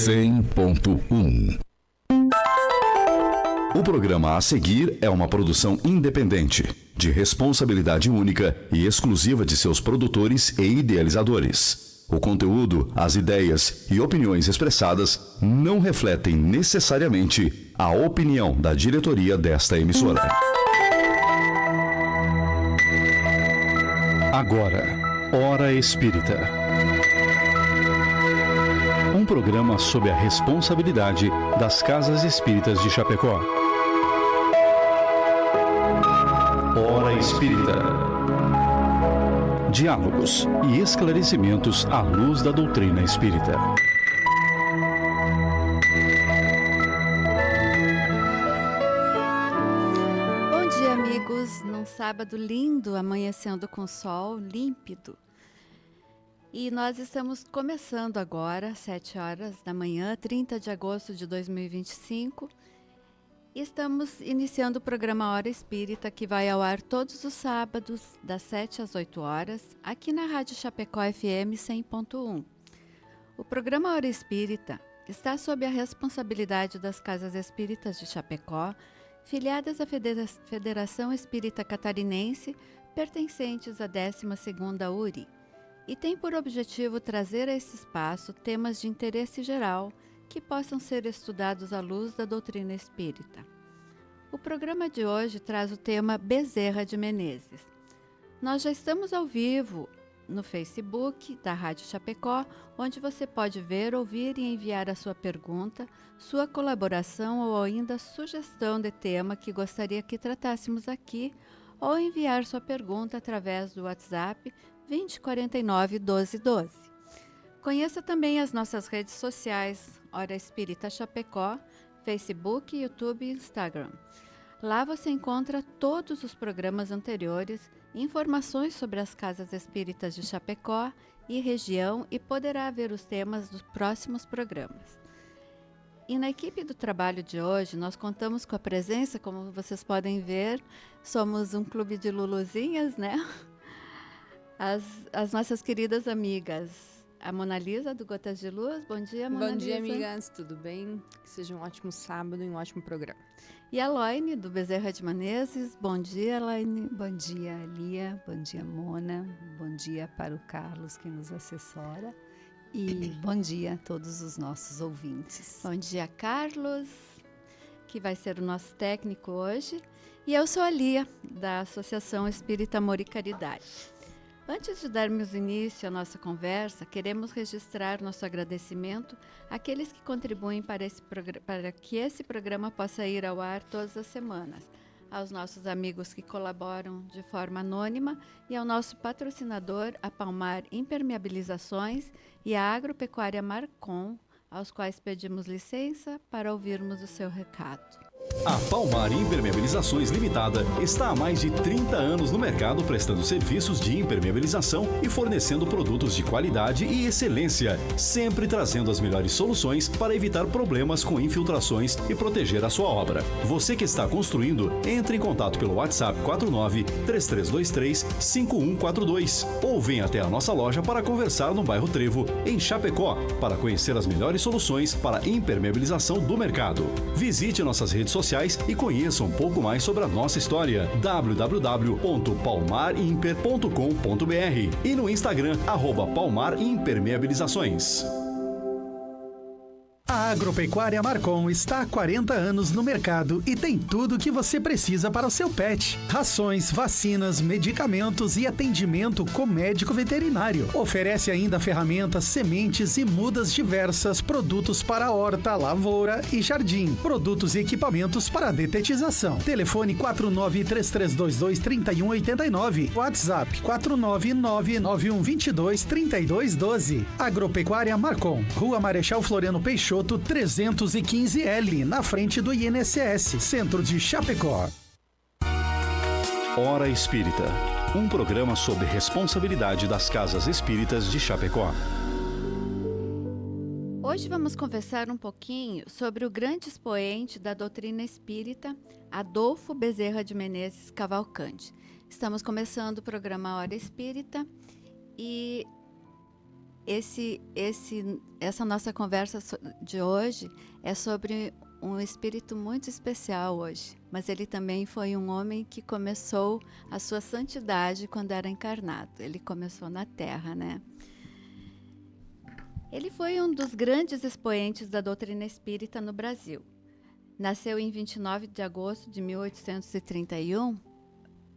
100.1. O programa a seguir é uma produção independente, de responsabilidade única e exclusiva de seus produtores e idealizadores. O conteúdo, as ideias e opiniões expressadas não refletem necessariamente a opinião da diretoria desta emissora. Agora, Hora Espírita. Um programa sob a responsabilidade das Casas Espíritas de Chapecó. Hora Espírita. Diálogos e esclarecimentos à luz da doutrina espírita. Bom dia, amigos. Num sábado lindo, amanhecendo com sol límpido. E nós estamos começando agora, 7 horas da manhã, 30 de agosto de 2025. Estamos iniciando o programa Hora Espírita, que vai ao ar todos os sábados, das 7 às 8 horas, aqui na Rádio Chapecó FM 100.1. O programa Hora Espírita está sob a responsabilidade das Casas Espíritas de Chapecó, filiadas à Federação Espírita Catarinense, pertencentes à 12ª URI, e tem por objetivo trazer a esse espaço temas de interesse geral que possam ser estudados à luz da doutrina espírita. O programa de hoje traz o tema Bezerra de Menezes. Nós já estamos ao vivo no Facebook da Rádio Chapecó, onde você pode ver, ouvir e enviar a sua pergunta, sua colaboração ou ainda sugestão de tema que gostaria que tratássemos aqui, ou enviar sua pergunta através do WhatsApp 2049 1212. Conheça também as nossas redes sociais, Hora Espírita Chapecó, Facebook, YouTube e Instagram. Lá você encontra todos os programas anteriores, informações sobre as Casas Espíritas de Chapecó e região e poderá ver os temas dos próximos programas. E na equipe do trabalho de hoje, nós contamos com a presença, como vocês podem ver, somos um clube de luluzinhas, né? As nossas queridas amigas. A Mona Lisa, do Gotas de Luz. Bom dia, Mona Lisa. Bom dia, amigas. Tudo bem? Que seja um ótimo sábado e um ótimo programa. E a Laine, do Bezerra de Menezes. Bom dia, Laine. Bom dia, Lia. Bom dia, Mona. Bom dia para o Carlos, que nos assessora. E bom dia a todos os nossos ouvintes. Bom dia, Carlos, que vai ser o nosso técnico hoje. E eu sou a Lia, da Associação Espírita Amor e Caridade. Antes de darmos início à nossa conversa, queremos registrar nosso agradecimento àqueles que contribuem para que esse programa possa ir ao ar todas as semanas, aos nossos amigos que colaboram de forma anônima e ao nosso patrocinador, a Palmar Impermeabilizações e a Agropecuária Marcon, aos quais pedimos licença para ouvirmos o seu recado. A Palmar Impermeabilizações Limitada está há mais de 30 anos no mercado prestando serviços de impermeabilização e fornecendo produtos de qualidade e excelência, sempre trazendo as melhores soluções para evitar problemas com infiltrações e proteger a sua obra. Você que está construindo, entre em contato pelo WhatsApp 49-3323-5142 ou venha até a nossa loja para conversar no bairro Trevo, em Chapecó, para conhecer as melhores soluções para impermeabilização do mercado. Visite nossas redes sociais e conheça um pouco mais sobre a nossa história. www.palmarimper.com.br e no Instagram, @palmarimpermeabilizações. A Agropecuária Marcon está há 40 anos no mercado e tem tudo o que você precisa para o seu pet. Rações, vacinas, medicamentos e atendimento com médico veterinário. Oferece ainda ferramentas, sementes e mudas diversas, produtos para horta, lavoura e jardim, produtos e equipamentos para detetização. Telefone 4933223189, WhatsApp 49991223212. Agropecuária Marcon, Rua Marechal Floriano Peixoto, 315L, na frente do INSS, Centro de Chapecó. Hora Espírita, um programa sob responsabilidade das Casas Espíritas de Chapecó. Hoje vamos conversar um pouquinho sobre o grande expoente da doutrina espírita, Adolfo Bezerra de Menezes Cavalcante. Estamos começando o programa Hora Espírita e essa nossa conversa de hoje é sobre um espírito muito especial hoje, mas ele também foi um homem que começou a sua santidade quando era encarnado. Ele começou na Terra, né? Ele foi um dos grandes expoentes da doutrina espírita no Brasil. Nasceu em 29 de agosto de 1831,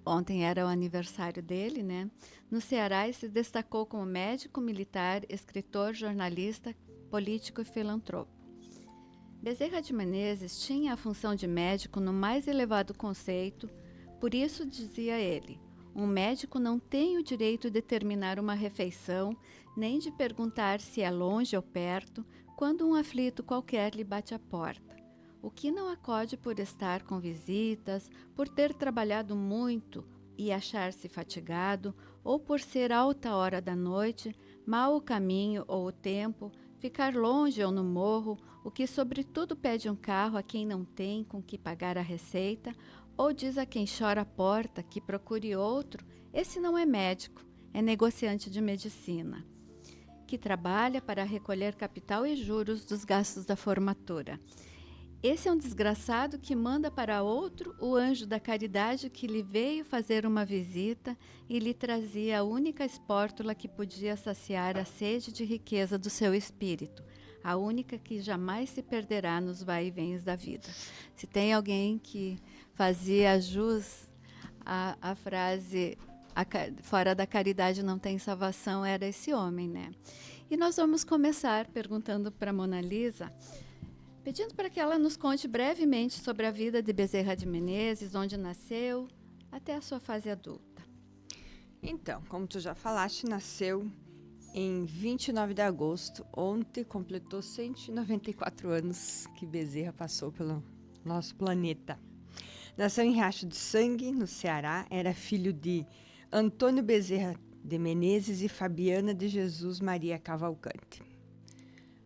ontem era o aniversário dele, né? No Ceará, e se destacou como médico, militar, escritor, jornalista, político e filantropo. Bezerra de Menezes tinha a função de médico no mais elevado conceito, por isso dizia ele: um médico não tem o direito de terminar uma refeição, nem de perguntar se é longe ou perto, quando um aflito qualquer lhe bate à porta. O que não acode por estar com visitas, por ter trabalhado muito e achar-se fatigado, ou por ser alta hora da noite, mau o caminho ou o tempo, ficar longe ou no morro, o que sobretudo pede um carro a quem não tem com que pagar a receita, ou diz a quem chora à porta que procure outro, esse não é médico, é negociante de medicina, que trabalha para recolher capital e juros dos gastos da formatura. Esse é um desgraçado que manda para outro o anjo da caridade que lhe veio fazer uma visita e lhe trazia a única espórtula que podia saciar a sede de riqueza do seu espírito, a única que jamais se perderá nos vai-e-vens da vida. Se tem alguém que fazia jus à frase fora da caridade não tem salvação, era esse homem, né? E nós vamos começar perguntando para Mona Lisa, pedindo para que ela nos conte brevemente sobre a vida de Bezerra de Menezes, onde nasceu, até a sua fase adulta. Então, como tu já falaste, nasceu em 29 de agosto. Ontem completou 194 anos que Bezerra passou pelo nosso planeta. Nasceu em Riacho de Sangue, no Ceará. Era filho de Antônio Bezerra de Menezes e Fabiana de Jesus Maria Cavalcante.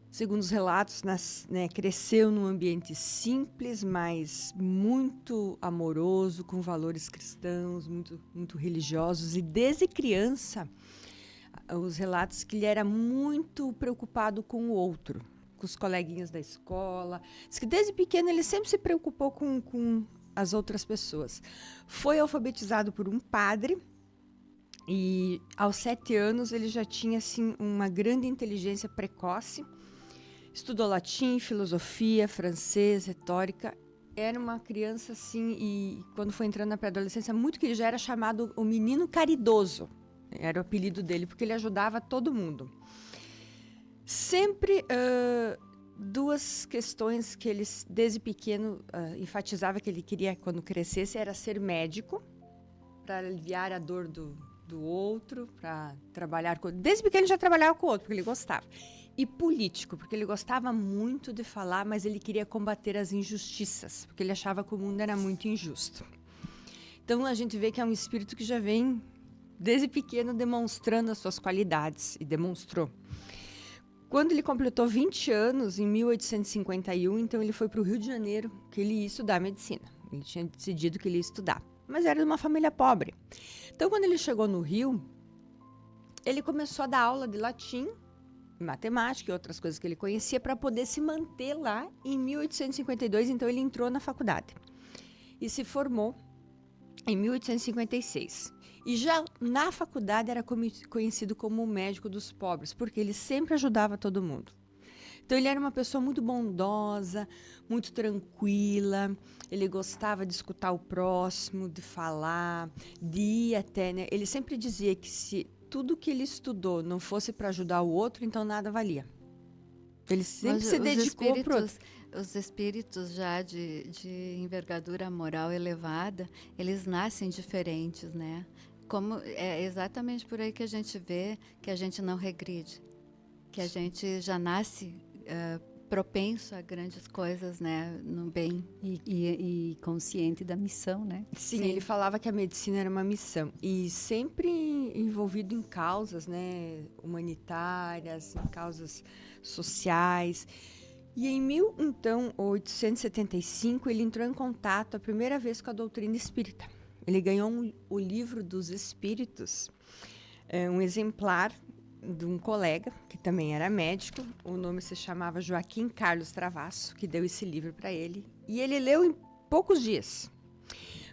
Segundo os relatos, cresceu num ambiente simples, mas muito amoroso, com valores cristãos, muito religiosos. E desde criança, os relatos que ele era muito preocupado com o outro, com os coleguinhas da escola. Diz que desde pequeno ele sempre se preocupou com as outras pessoas. Foi alfabetizado por um padre e aos 7 anos ele já tinha assim, uma grande inteligência precoce. Estudou latim, filosofia, francês, retórica. Era uma criança, assim, e quando foi entrando na pré-adolescência, muito que ele já era chamado o menino caridoso. Era o apelido dele, porque ele ajudava todo mundo. Sempre duas questões que ele, desde pequeno, enfatizava que ele queria, quando crescesse, era ser médico, para aliviar a dor do outro, para trabalhar com... Desde pequeno ele já trabalhava com o outro, porque ele gostava. E político, porque ele gostava muito de falar, mas ele queria combater as injustiças, porque ele achava que o mundo era muito injusto. Então a gente vê que é um espírito que já vem, desde pequeno, demonstrando as suas qualidades, e demonstrou. Quando ele completou 20 anos, em 1851, então ele foi para o Rio de Janeiro, que ele ia estudar medicina. Ele tinha decidido que ele ia estudar, mas era de uma família pobre. Então quando ele chegou no Rio, ele começou a dar aula de latim, matemática e outras coisas que ele conhecia para poder se manter lá. Em 1852, então, ele entrou na faculdade e se formou em 1856. E já na faculdade era conhecido como o médico dos pobres, porque ele sempre ajudava todo mundo. Então, ele era uma pessoa muito bondosa, muito tranquila, ele gostava de escutar o próximo, de falar, de ir até, né? Ele sempre dizia que se tudo que ele estudou não fosse para ajudar o outro, então nada valia. Ele sempre se dedicou para outro. Os espíritos já de envergadura moral elevada, eles nascem diferentes, né? Como é exatamente por aí que a gente vê que a gente não regride, que a gente já nasce propenso a grandes coisas, né, no bem. E consciente da missão, né? Sim, ele falava que a medicina era uma missão. E sempre envolvido em causas, né, humanitárias, em causas sociais. E em 1875, ele entrou em contato a primeira vez com a doutrina espírita. Ele ganhou o livro dos Espíritos, um exemplar, de um colega, que também era médico. O nome se chamava Joaquim Carlos Travasso, que deu esse livro para ele. E ele leu em poucos dias.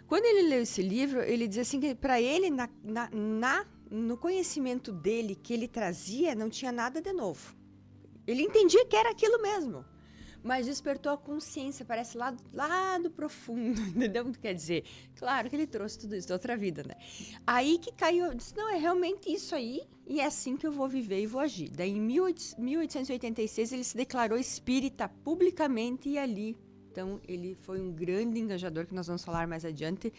Quando ele leu esse livro, ele dizia assim que para ele, no conhecimento dele que ele trazia, não tinha nada de novo. Ele entendia que era aquilo mesmo. Mas despertou a consciência, parece lá do profundo, entendeu? Quer dizer, claro que ele trouxe tudo isso de outra vida, né? Aí que caiu, eu disse, não, é realmente isso aí, e é assim que eu vou viver e vou agir. Daí, em 1886, ele se declarou espírita publicamente e ali. Então, ele foi um grande engajador, que nós vamos falar mais adiante,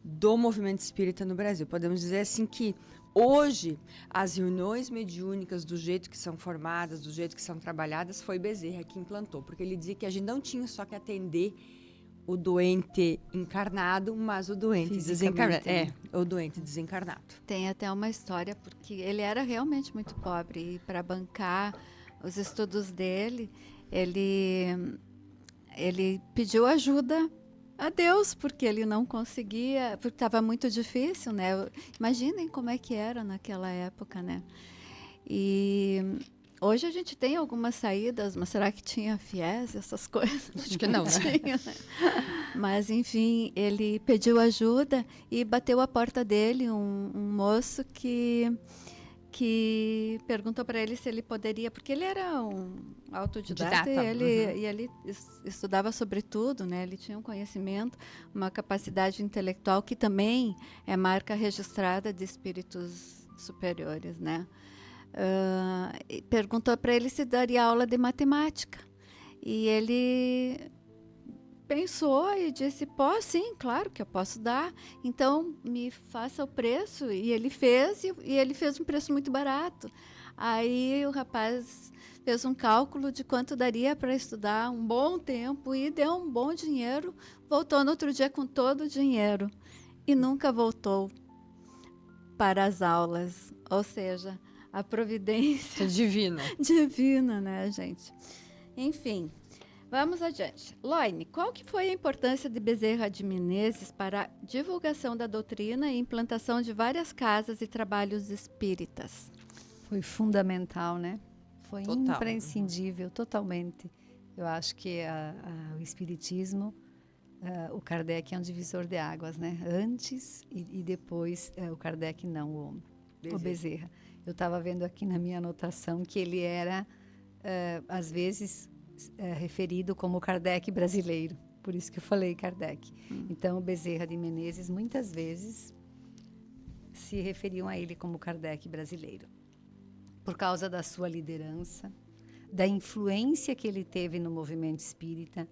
do movimento espírita no Brasil. Podemos dizer assim que hoje, as reuniões mediúnicas, do jeito que são formadas, do jeito que são trabalhadas, foi Bezerra que implantou. Porque ele dizia que a gente não tinha só que atender o doente encarnado, mas o doente desencarnado. Né? O doente desencarnado. Tem até uma história, porque ele era realmente muito pobre. E para bancar os estudos dele, ele pediu ajuda a Deus, porque ele não conseguia, porque estava muito difícil, né? Imaginem como é que era naquela época, né? E hoje a gente tem algumas saídas, mas será que tinha FIES, essas coisas? Acho que não, né? Tinha, né? Mas, enfim, ele pediu ajuda e bateu a porta dele um moço que perguntou para ele se ele poderia, porque ele era um autodidata e ele estudava sobre tudo, né? Ele tinha um conhecimento, uma capacidade intelectual que também é marca registrada de espíritos superiores, né? Perguntou para ele se daria aula de matemática. E ele pensou e disse, sim, claro que eu posso dar, então me faça o preço. E ele fez, e ele fez um preço muito barato. Aí o rapaz fez um cálculo de quanto daria para estudar um bom tempo e deu um bom dinheiro, voltou no outro dia com todo o dinheiro e nunca voltou para as aulas. Ou seja, a providência divina, né, gente? Enfim, vamos adiante. Loine, qual que foi a importância de Bezerra de Menezes para a divulgação da doutrina e implantação de várias casas e trabalhos espíritas? Foi fundamental, né? Foi Total. Imprescindível, totalmente. Eu acho que o espiritismo, o Kardec é um divisor de águas, né? Antes e depois, o Kardec não, o Bezerra. Eu estava vendo aqui na minha anotação que ele era, às vezes, referido como o Kardec brasileiro. Por isso que eu falei Kardec. Então, o Bezerra de Menezes, muitas vezes, se referiam a ele como Kardec brasileiro. Por causa da sua liderança, da influência que ele teve no movimento espírita,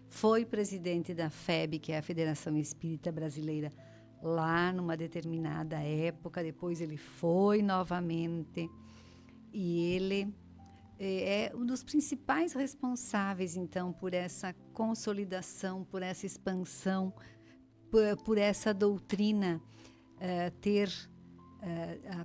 foi presidente da FEB, que é a Federação Espírita Brasileira, lá numa determinada época. Depois ele foi novamente, e ele é um dos principais responsáveis, então, por essa consolidação, por essa expansão, por essa doutrina ter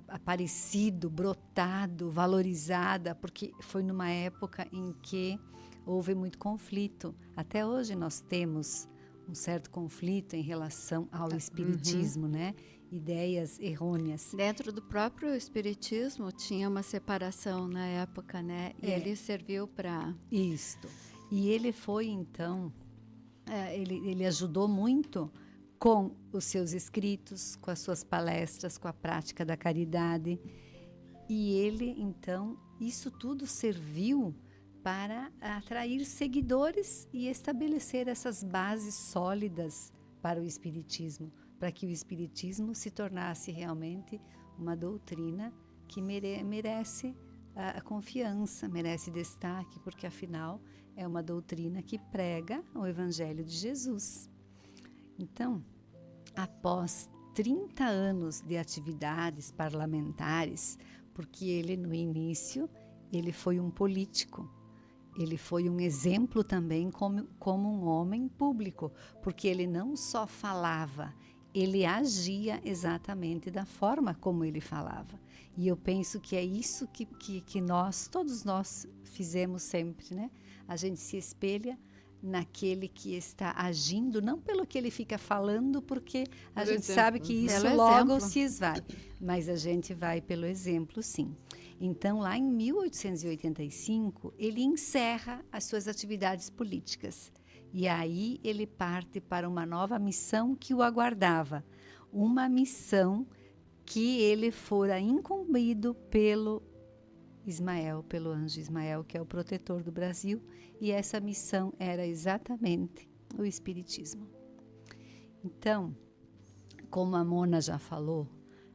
aparecido, brotado, valorizada, porque foi numa época em que houve muito conflito. Até hoje nós temos um certo conflito em relação ao espiritismo, né? Ideias errôneas. Dentro do próprio espiritismo tinha uma separação na época, né? E ele serviu para... Isto. E ele foi, então, ele ajudou muito com os seus escritos, com as suas palestras, com a prática da caridade. E ele, então, isso tudo serviu para atrair seguidores e estabelecer essas bases sólidas para o espiritismo, para que o espiritismo se tornasse realmente uma doutrina que merece a confiança, merece destaque, porque afinal é uma doutrina que prega o Evangelho de Jesus. Então, após 30 anos de atividades parlamentares, porque ele no início ele foi um político, ele foi um exemplo também como um homem público, porque ele não só falava, ele agia exatamente da forma como ele falava. E eu penso que é isso que todos nós fizemos sempre, né? A gente se espelha naquele que está agindo, não pelo que ele fica falando, porque a gente sabe que isso logo se esvai, mas a gente vai pelo exemplo, sim. Então, lá em 1885, ele encerra as suas atividades políticas. E aí ele parte para uma nova missão que o aguardava. Uma missão que ele fora incumbido pelo Ismael, pelo anjo Ismael, que é o protetor do Brasil. E essa missão era exatamente o Espiritismo. Então, como a Mona já falou,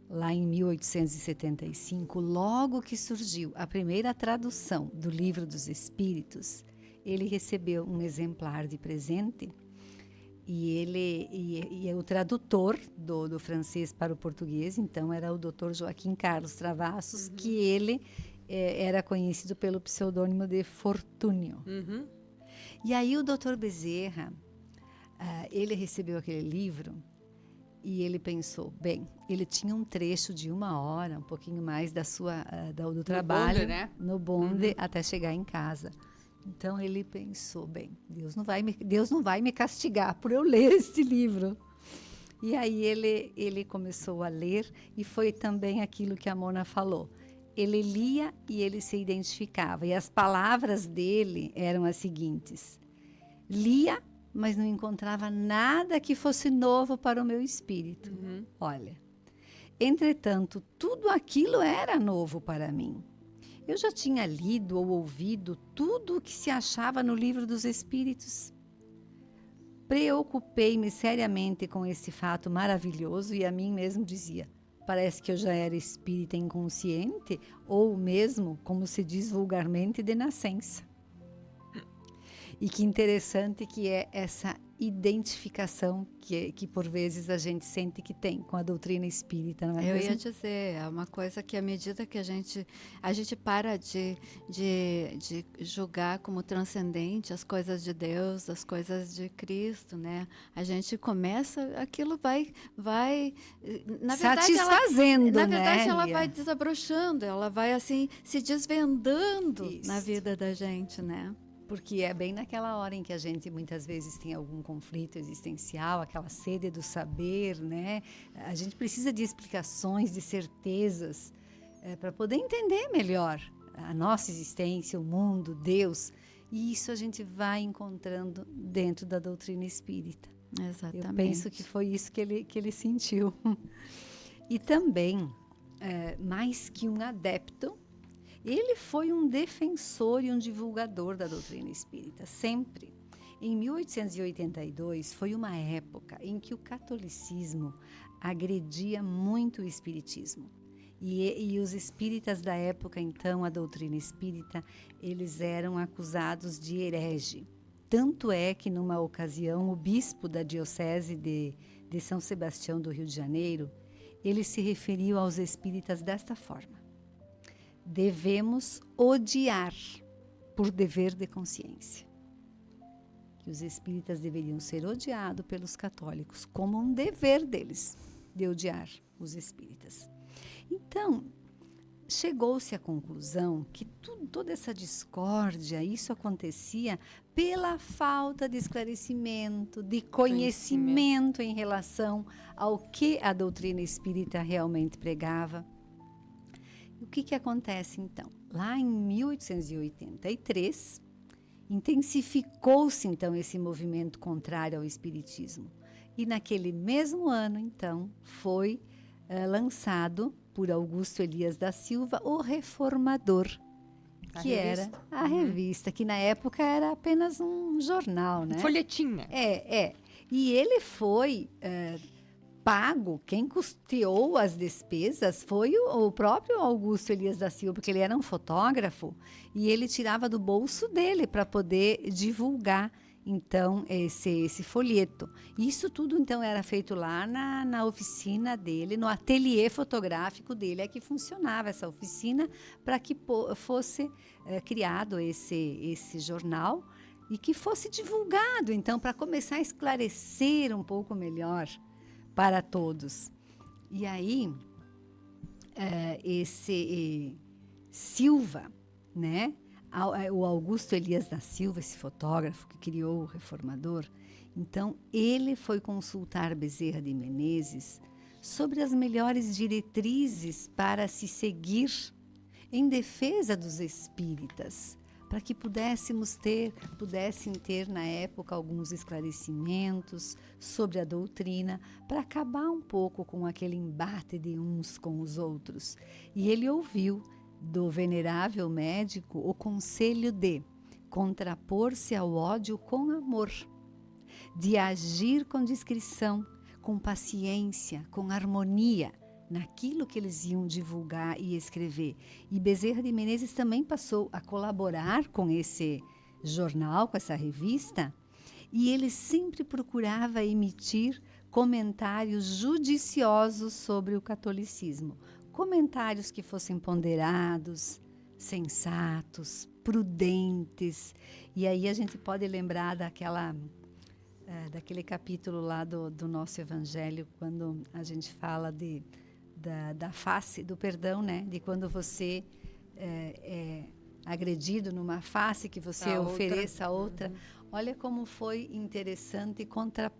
lá em 1875, logo que surgiu a primeira tradução do Livro dos Espíritos, ele recebeu um exemplar de presente e é o tradutor do francês para o português, então era o Dr. Joaquim Carlos Travassos, que ele era conhecido pelo pseudônimo de Fortúnio. E aí o Dr. Bezerra, ele recebeu aquele livro e ele pensou, bem, ele tinha um trecho de 1 hora, um pouquinho mais do trabalho, bonde, né? no bonde, até chegar em casa. Então ele pensou, bem, Deus não vai me castigar por eu ler esse livro. E aí ele começou a ler, e foi também aquilo que a Mona falou. Ele lia e ele se identificava. E as palavras dele eram as seguintes: lia, mas não encontrava nada que fosse novo para o meu espírito. Olha, entretanto, tudo aquilo era novo para mim. Eu já tinha lido ou ouvido tudo o que se achava no Livro dos Espíritos. Preocupei-me seriamente com esse fato maravilhoso e a mim mesmo dizia: parece que eu já era espírita inconsciente, ou mesmo, como se diz vulgarmente, de nascença. E que interessante que é essa identificação que por vezes a gente sente que tem com a doutrina espírita, não é Eu mesmo? ia dizer, é uma coisa que à medida que a gente para de julgar como transcendente as coisas de Deus, as coisas de Cristo, né? A gente começa, aquilo vai na verdade, satisfazendo, na verdade, né, ela Lia? vai desabrochando, ela vai assim se desvendando Isso. na vida da gente, né? Porque é bem naquela hora em que a gente muitas vezes tem algum conflito existencial, aquela sede do saber, né? A gente precisa de explicações, de certezas, para poder entender melhor a nossa existência, o mundo, Deus. E isso a gente vai encontrando dentro da doutrina espírita. Exatamente. Eu penso que foi isso que ele sentiu. E também, mais que um adepto, ele foi um defensor e um divulgador da doutrina espírita, sempre. Em 1882, foi uma época em que o catolicismo agredia muito o espiritismo. E os espíritas da época, então, a doutrina espírita, eles eram acusados de herege. Tanto é que, numa ocasião, o bispo da diocese de São Sebastião do Rio de Janeiro, ele se referiu aos espíritas desta forma: devemos odiar por dever de consciência. Que os espíritas deveriam ser odiados pelos católicos, como um dever deles de odiar os espíritas. Então, chegou-se à conclusão que toda essa discórdia, isso acontecia pela falta de esclarecimento, de conhecimento em relação ao que a doutrina espírita realmente pregava. O que acontece, então? Lá em 1883, intensificou-se, então, esse movimento contrário ao espiritismo. E naquele mesmo ano, então, foi lançado por Augusto Elias da Silva o Reformador, que era a revista, que na época era apenas um jornal, né? Folhetim, né? E ele foi pago, quem custeou as despesas foi o próprio Augusto Elias da Silva, porque ele era um fotógrafo e ele tirava do bolso dele para poder divulgar, então, esse folheto. Isso tudo, então, era feito lá na oficina dele, no ateliê fotográfico dele, é que funcionava essa oficina para que fosse criado esse jornal e que fosse divulgado, então, para começar a esclarecer um pouco melhor para todos. E aí, esse Silva, né? O Augusto Elias da Silva, esse fotógrafo que criou o Reformador, então ele foi consultar Bezerra de Menezes sobre as melhores diretrizes para se seguir em defesa dos espíritas, para que pudessem ter na época alguns esclarecimentos sobre a doutrina, para acabar um pouco com aquele embate de uns com os outros. E ele ouviu do venerável médico o conselho de contrapor-se ao ódio com amor, de agir com discrição, com paciência, com harmonia, naquilo que eles iam divulgar e escrever. E Bezerra de Menezes também passou a colaborar com esse jornal, com essa revista, e ele sempre procurava emitir comentários judiciosos sobre o catolicismo. Comentários que fossem ponderados, sensatos, prudentes. E aí a gente pode lembrar daquele capítulo lá do nosso Evangelho, quando a gente fala da face do perdão, né? De quando você é agredido numa face, que você ofereça outra. Uhum. Olha como foi interessante.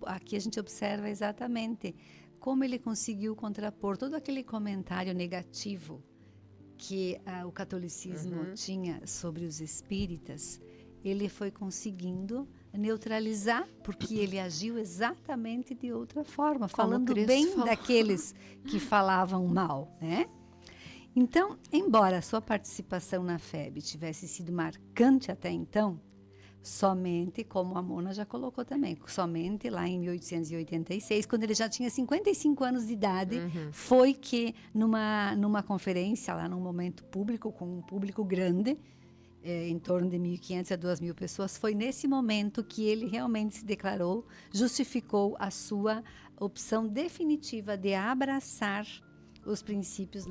Aqui a gente observa exatamente como ele conseguiu contrapor todo aquele comentário negativo que o catolicismo tinha sobre os espíritas. Ele foi conseguindo neutralizar, porque ele agiu exatamente de outra forma, falando bem daqueles que falavam mal, né? Então, embora a sua participação na FEB tivesse sido marcante até então, somente, como a Mona já colocou também, somente lá em 1886, quando ele já tinha 55 anos de idade, foi que numa conferência, lá num momento público, com um público grande, em torno de 1.500 a 2.000 pessoas, foi nesse momento que ele realmente se declarou, justificou a sua opção definitiva de abraçar os princípios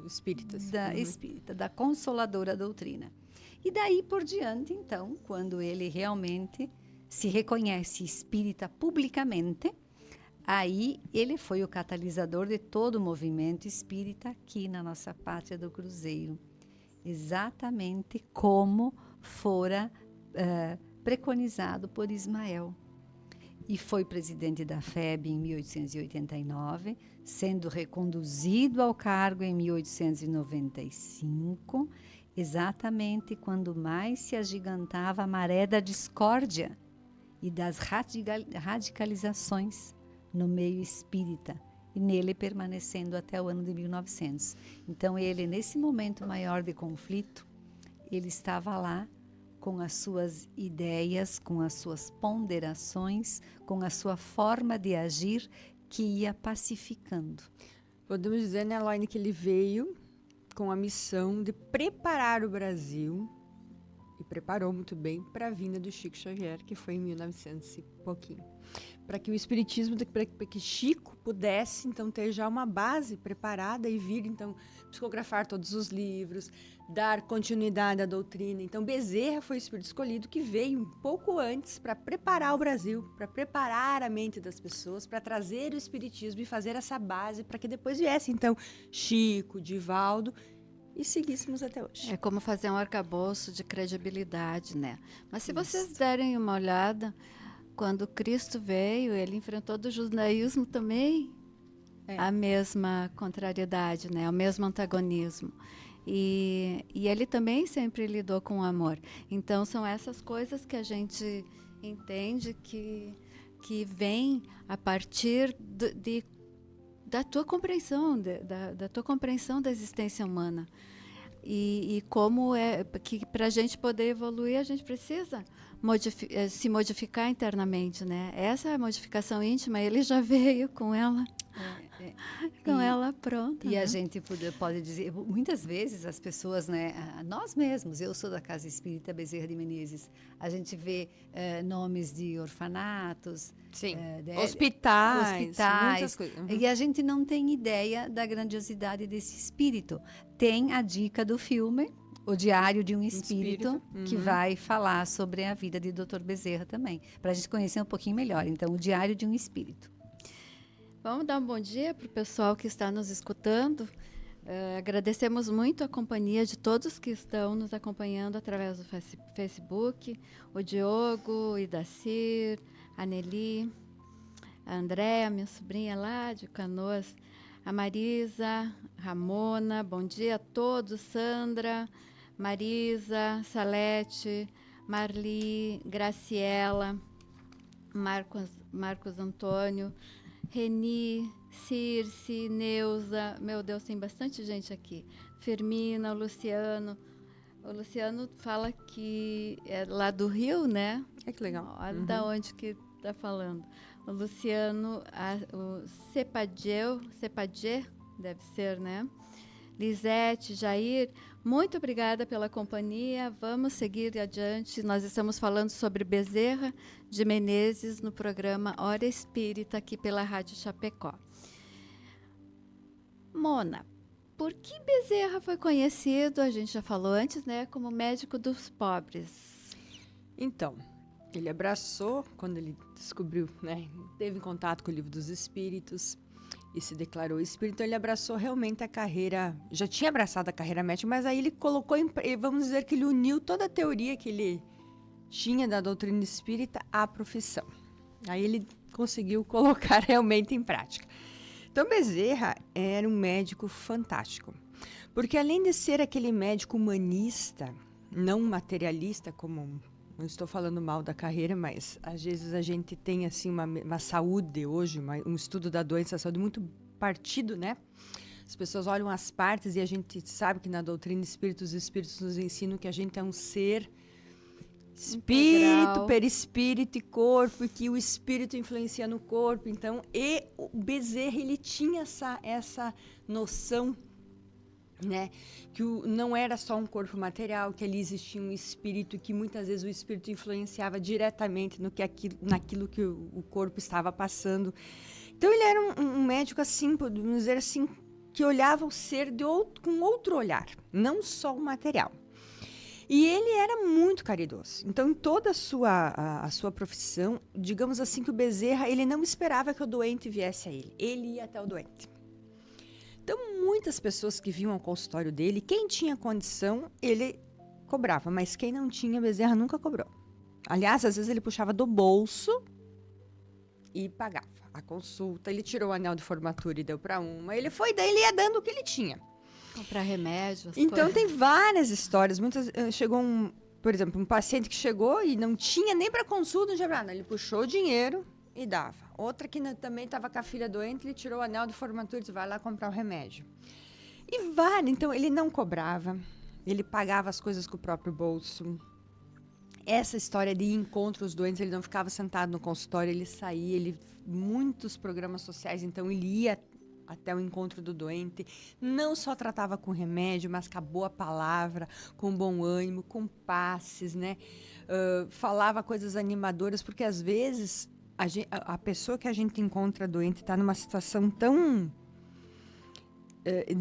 espírita, da consoladora doutrina. E daí por diante, então, quando ele realmente se reconhece espírita publicamente, aí ele foi o catalisador de todo o movimento espírita aqui na nossa pátria do Cruzeiro. Exatamente como fora preconizado por Ismael. E foi presidente da FEB em 1889, sendo reconduzido ao cargo em 1895, exatamente quando mais se agigantava a maré da discórdia e das radicalizações no meio espírita, e nele permanecendo até o ano de 1900. Então ele, nesse momento maior de conflito, ele estava lá com as suas ideias, com as suas ponderações, com a sua forma de agir, que ia pacificando. Podemos dizer, né, Elaine, que ele veio com a missão de preparar o Brasil, e preparou muito bem, para a vinda do Chico Xavier, que foi em 1900 e pouquinho. Para que o espiritismo, para que Chico pudesse, então, ter já uma base preparada e vir, então, psicografar todos os livros, dar continuidade à doutrina. Então, Bezerra foi o espírito escolhido que veio um pouco antes para preparar o Brasil, para preparar a mente das pessoas, para trazer o espiritismo e fazer essa base para que depois viesse, então, Chico, Divaldo, e seguíssemos até hoje. É como fazer um arcabouço de credibilidade, né? Mas se vocês derem uma olhada, quando Cristo veio, ele enfrentou do judaísmo também a mesma contrariedade, né? O mesmo antagonismo. E ele também sempre lidou com o amor. Então, são essas coisas que a gente entende que vem a partir da tua compreensão, da tua compreensão da existência humana. E como é que para a gente poder evoluir, a gente precisa se modificar internamente, né? Essa modificação íntima, ele já veio com ela. Ela pronta. E a gente pode dizer, muitas vezes as pessoas, né, nós mesmos, eu sou da Casa Espírita Bezerra de Menezes, a gente vê nomes de orfanatos, hospitais, muitas coisas. E a gente não tem ideia da grandiosidade desse espírito. Tem a dica do filme, O Diário de um Espírito, que vai falar sobre a vida de Dr. Bezerra também, para a gente conhecer um pouquinho melhor. Então, O Diário de um Espírito. Vamos dar um bom dia para o pessoal que está nos escutando. Agradecemos muito a companhia de todos que estão nos acompanhando através do Facebook. O Diogo, o Idacir, a Nelly, a Andréa, minha sobrinha lá de Canoas, A Marisa, Ramona, bom dia a todos. Sandra, Marisa, Salete, Marli, Graciela, Marcos Antônio, Reni, Circe, Neuza, meu Deus, tem bastante gente aqui. Firmina, o Luciano. O Luciano fala que é lá do Rio, né? É que legal. Olha da onde que tá falando. O Luciano, o Cepadê, deve ser, né? Lisete, Jair, muito obrigada pela companhia. Vamos seguir adiante. Nós estamos falando sobre Bezerra de Menezes no programa Hora Espírita, aqui pela Rádio Chapecó. Mona, por que Bezerra foi conhecido, a gente já falou antes, né, como médico dos pobres? Então, ele abraçou, quando ele descobriu, né, teve contato com o Livro dos Espíritos e se declarou espírito, ele abraçou realmente a carreira, já tinha abraçado a carreira médica, mas aí ele colocou, vamos dizer que ele uniu toda a teoria que ele tinha da doutrina espírita à profissão. Aí ele conseguiu colocar realmente em prática. Então, Bezerra era um médico fantástico, porque além de ser aquele médico humanista, não materialista, como não estou falando mal da carreira, mas às vezes a gente tem assim uma saúde hoje, um estudo da doença, da saúde muito partido, né? As pessoas olham as partes e a gente sabe que na doutrina espírita, os espíritos nos ensinam que a gente é um ser espírito, integral, perispírito e corpo, e que o espírito influencia no corpo. Então, e o Bezerra, ele tinha essa noção, né, que não era só um corpo material, que ali existia um espírito, e que muitas vezes o espírito influenciava diretamente naquilo que o corpo estava passando. Então, ele era um médico, assim, podemos dizer assim, que olhava o ser com outro olhar, não só o material. E ele era muito caridoso. Então, em toda a sua profissão, digamos assim que o Bezerra, ele não esperava que o doente viesse a ele. Ele ia até o doente. Então, muitas pessoas que vinham ao consultório dele, quem tinha condição, ele cobrava. Mas quem não tinha, Bezerra nunca cobrou. Aliás, às vezes ele puxava do bolso e pagava a consulta. Ele tirou o anel de formatura e deu para uma. Ele ia dando o que ele tinha. comprar remédios. Então tem várias histórias. Chegou por exemplo, um paciente que chegou e não tinha nem para consulta, não tinha nada. Ele puxou o dinheiro e dava. Outra que também estava com a filha doente, ele tirou o anel de formatura e disse, vai lá comprar o remédio. E várias. Então ele não cobrava, ele pagava as coisas com o próprio bolso. Essa história de encontros doentes, ele não ficava sentado no consultório, ele saía, muitos programas sociais, então ele ia até o encontro do doente, não só tratava com remédio, mas com a boa palavra, com bom ânimo, com passes, né? Falava coisas animadoras, porque às vezes a pessoa que a gente encontra doente está numa situação tão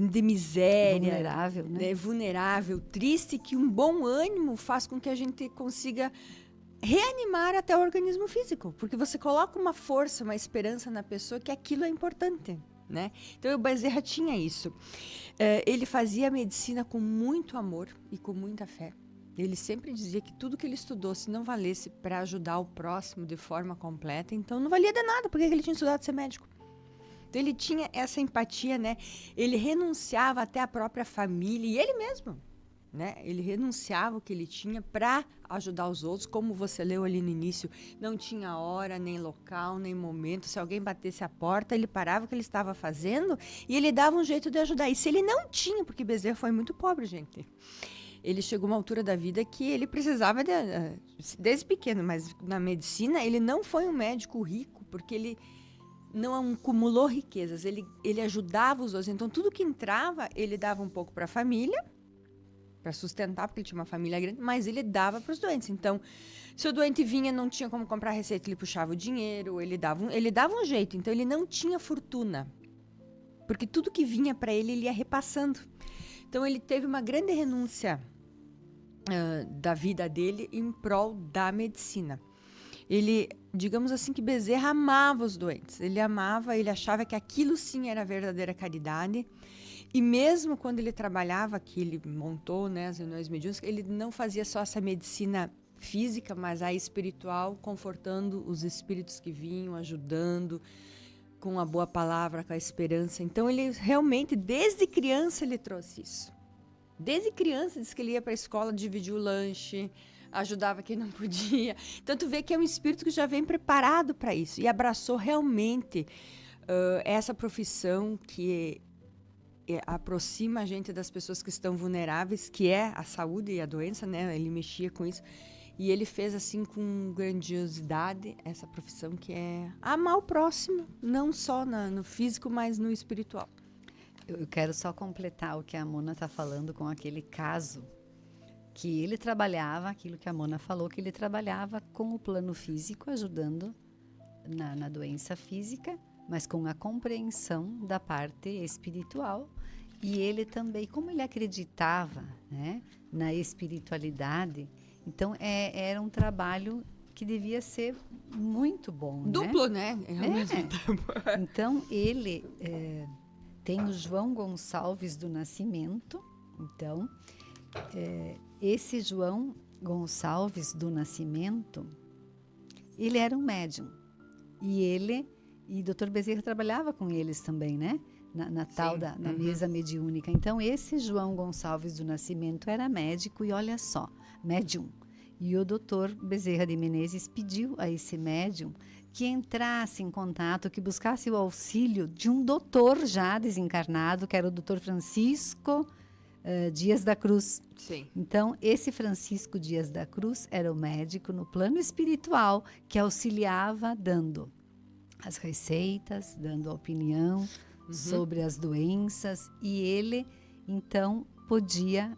de miséria, vulnerável, né? Vulnerável, triste, que um bom ânimo faz com que a gente consiga reanimar até o organismo físico, porque você coloca uma força, uma esperança na pessoa que aquilo é importante, né? Então o Bezerra tinha isso. Ele fazia a medicina com muito amor e com muita fé. Ele sempre dizia que tudo que ele estudou, se não valesse para ajudar o próximo de forma completa, então não valia de nada, porque ele tinha estudado ser médico. Então ele tinha essa empatia, né? Ele renunciava até a própria família e ele mesmo, né? Ele renunciava o que ele tinha para ajudar os outros, como você leu ali no início, não tinha hora, nem local, nem momento. Se alguém batesse a porta, ele parava o que ele estava fazendo e ele dava um jeito de ajudar. E se ele não tinha, porque Bezerra foi muito pobre, gente. Ele chegou a uma altura da vida que ele precisava, desde pequeno, mas na medicina ele não foi um médico rico, porque ele não acumulou riquezas, ele ajudava os outros. Então, tudo que entrava, ele dava um pouco para a família, para sustentar, porque ele tinha uma família grande, mas ele dava para os doentes. Então, se o doente vinha, não tinha como comprar receita, ele puxava o dinheiro, ele dava um jeito. Então, ele não tinha fortuna, porque tudo que vinha para ele ia repassando. Então, ele teve uma grande renúncia da vida dele em prol da medicina. Ele, digamos assim, que Bezerra amava os doentes. Ele achava que aquilo sim era a verdadeira caridade. E mesmo quando ele trabalhava, que ele montou, né, as reuniões mediúnicas, ele não fazia só essa medicina física, mas a espiritual, confortando os espíritos que vinham, ajudando, com a boa palavra, com a esperança. Então, ele realmente, desde criança, ele trouxe isso. Desde criança, disse que ele ia para a escola, dividia o lanche, ajudava quem não podia. Então, tu vê que é um espírito que já vem preparado para isso e abraçou realmente essa profissão que aproxima a gente das pessoas que estão vulneráveis, que é a saúde e a doença, né? Ele mexia com isso. E ele fez assim com grandiosidade essa profissão que é amar o próximo, não só no físico, mas no espiritual. Eu quero só completar o que a Mona está falando com aquele caso que ele trabalhava, aquilo que a Mona falou, que ele trabalhava com o plano físico, ajudando na doença física, mas com a compreensão da parte espiritual. E ele também, como ele acreditava, né, na espiritualidade, então era um trabalho que devia ser muito bom. Duplo, né? Ao mesmo tempo. Então, ele tem o João Gonçalves do Nascimento. Então, esse João Gonçalves do Nascimento, ele era um médium. E Dr. Bezerra trabalhava com eles também, né? Na tal da mesa mediúnica. Então, esse João Gonçalves do Nascimento era médico e olha só, médium. E o Dr. Bezerra de Menezes pediu a esse médium que entrasse em contato, que buscasse o auxílio de um doutor já desencarnado, que era o Dr. Francisco Dias da Cruz. Sim. Então, esse Francisco Dias da Cruz era o médico no plano espiritual que auxiliava dando as receitas, dando a opinião sobre as doenças, e ele, então, podia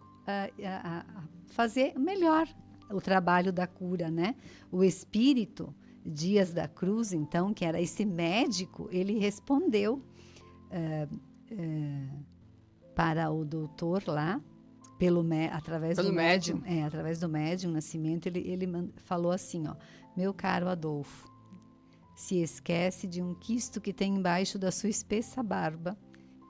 fazer melhor o trabalho da cura, né? O espírito Dias da Cruz, então, que era esse médico, ele respondeu para o doutor lá, através do médium. Através do médium Nascimento, ele falou assim, ó: meu caro Adolfo, se esquece de um quisto que tem embaixo da sua espessa barba,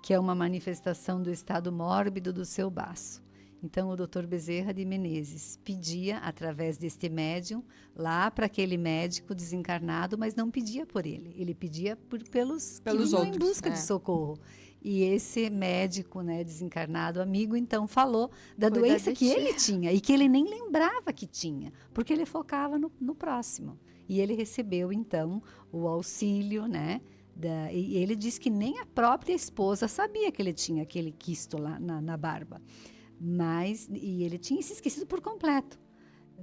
que é uma manifestação do estado mórbido do seu baço. Então, o Dr. Bezerra de Menezes pedia, através deste médium, lá para aquele médico desencarnado, mas não pedia por ele. Ele pedia pelos que vinham em busca de socorro. E esse médico, né, desencarnado, amigo, então, falou da doença que ele tinha e que ele nem lembrava que tinha, porque ele focava no próximo. E ele recebeu, então, o auxílio, né? E ele disse que nem a própria esposa sabia que ele tinha aquele quisto lá na barba. E ele tinha se esquecido por completo.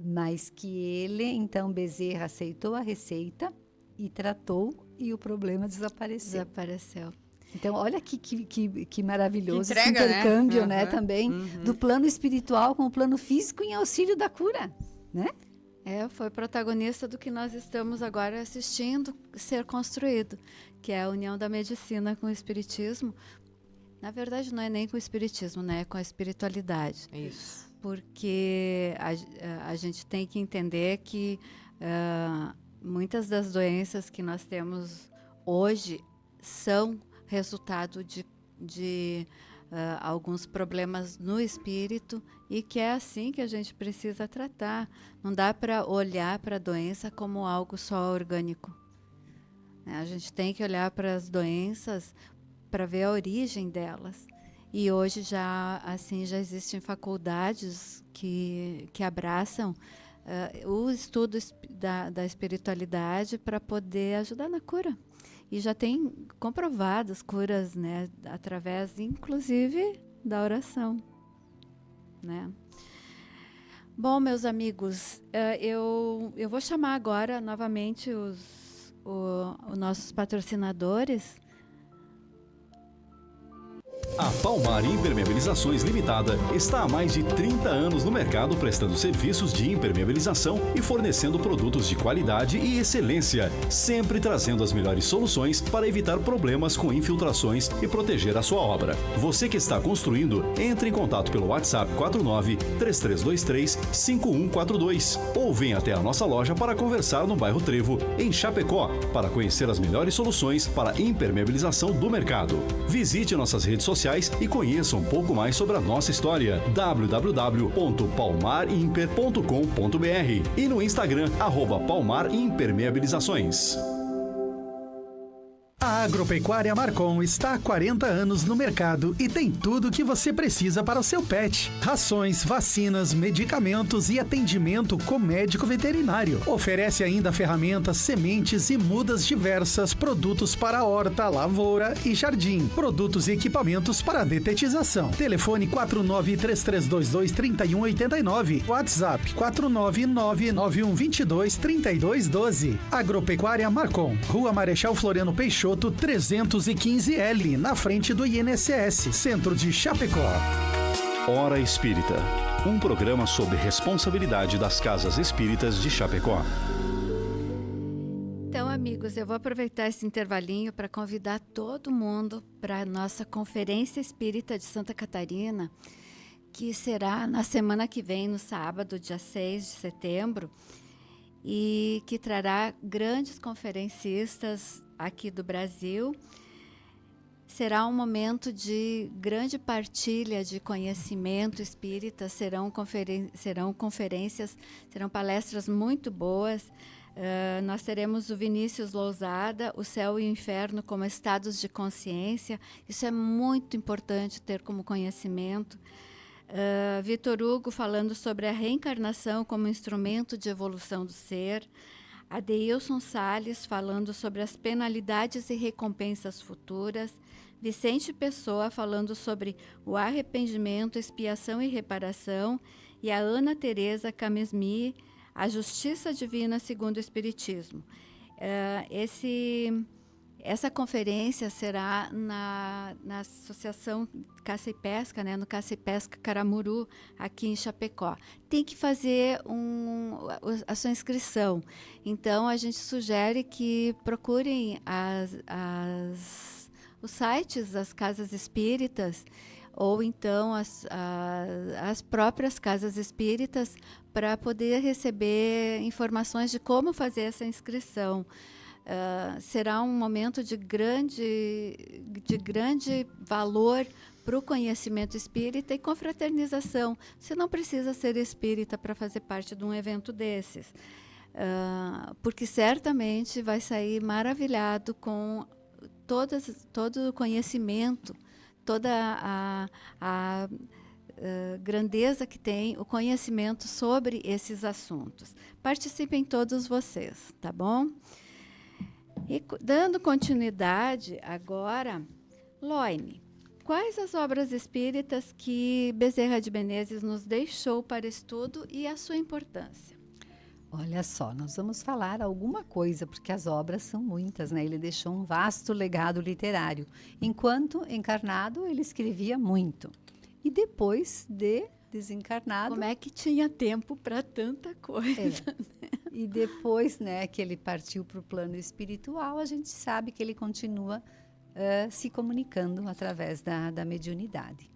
Mas que ele, então, Bezerra, aceitou a receita e tratou, e o problema desapareceu. Então, olha que maravilhoso esse intercâmbio, né? Também, do plano espiritual com o plano físico em auxílio da cura, né? Foi protagonista do que nós estamos agora assistindo ser construído, que é a união da medicina com o espiritismo. Na verdade, não é nem com o espiritismo, né? É com a espiritualidade. Isso. Porque a gente tem que entender que muitas das doenças que nós temos hoje são resultado de alguns problemas no espírito, e que é assim que a gente precisa tratar. Não dá para olhar para a doença como algo só orgânico. A gente tem que olhar para as doenças para ver a origem delas. E hoje já existem faculdades que abraçam o estudo da espiritualidade para poder ajudar na cura. E já tem comprovadas curas, né, através, inclusive, da oração, né? Bom, meus amigos, eu vou chamar agora novamente os nossos patrocinadores. A Palmar Impermeabilizações Limitada está há mais de 30 anos no mercado prestando serviços de impermeabilização e fornecendo produtos de qualidade e excelência, sempre trazendo as melhores soluções para evitar problemas com infiltrações e proteger a sua obra. Você que está construindo, entre em contato pelo WhatsApp 49-3323-5142 ou venha até a nossa loja para conversar no bairro Trevo, em Chapecó, para conhecer as melhores soluções para impermeabilização do mercado. Visite nossas redes sociais e conheça um pouco mais sobre a nossa história. www.palmarimper.com.br e no Instagram @palmarimpermeabilizações. A Agropecuária Marcon está há 40 anos no mercado e tem tudo o que você precisa para o seu pet. Rações, vacinas, medicamentos e atendimento com médico veterinário. Oferece ainda ferramentas, sementes e mudas diversas, produtos para horta, lavoura e jardim, produtos e equipamentos para detetização. Telefone 4933223189, WhatsApp 49991223212. Agropecuária Marcon, Rua Marechal Floriano Peixoto, 315L, na frente do INSS, centro de Chapecó. Hora Espírita, um programa sobre responsabilidade das casas espíritas de Chapecó. Então, amigos, eu vou aproveitar esse intervalinho para convidar todo mundo para a nossa Conferência Espírita de Santa Catarina, que será na semana que vem, no sábado, dia 6 de setembro, e que trará grandes conferencistas aqui do Brasil. Será um momento de grande partilha de conhecimento espírita, serão conferências, serão palestras muito boas. Nós teremos o Vinícius Lousada, O Céu e o Inferno como estados de consciência. Isso é muito importante ter como conhecimento. Vitor Hugo falando sobre a reencarnação como instrumento de evolução do ser. Adeilson Salles falando sobre as penalidades e recompensas futuras. Vicente Pessoa falando sobre o arrependimento, expiação e reparação. E a Ana Teresa Camesmi, a Justiça Divina segundo o Espiritismo. Essa conferência será na Associação Caça e Pesca, né, no Caça e Pesca Caramuru, aqui em Chapecó. Tem que fazer a sua inscrição. Então, a gente sugere que procurem os sites das casas espíritas ou então as próprias casas espíritas para poder receber informações de como fazer essa inscrição. Será um momento de grande valor para o conhecimento espírita e confraternização. Você não precisa ser espírita para fazer parte de um evento desses, porque certamente vai sair maravilhado com todo o conhecimento, toda a grandeza que tem o conhecimento sobre esses assuntos. Participem todos vocês, tá bom? E dando continuidade agora, Loine, quais as obras espíritas que Bezerra de Menezes nos deixou para estudo e a sua importância? Olha só, nós vamos falar alguma coisa, porque as obras são muitas, né? Ele deixou um vasto legado literário. Enquanto encarnado, ele escrevia muito. E depois de desencarnado... Como é que tinha tempo para tanta coisa? E depois, né, que ele partiu para o plano espiritual, a gente sabe que ele continua se comunicando através da mediunidade.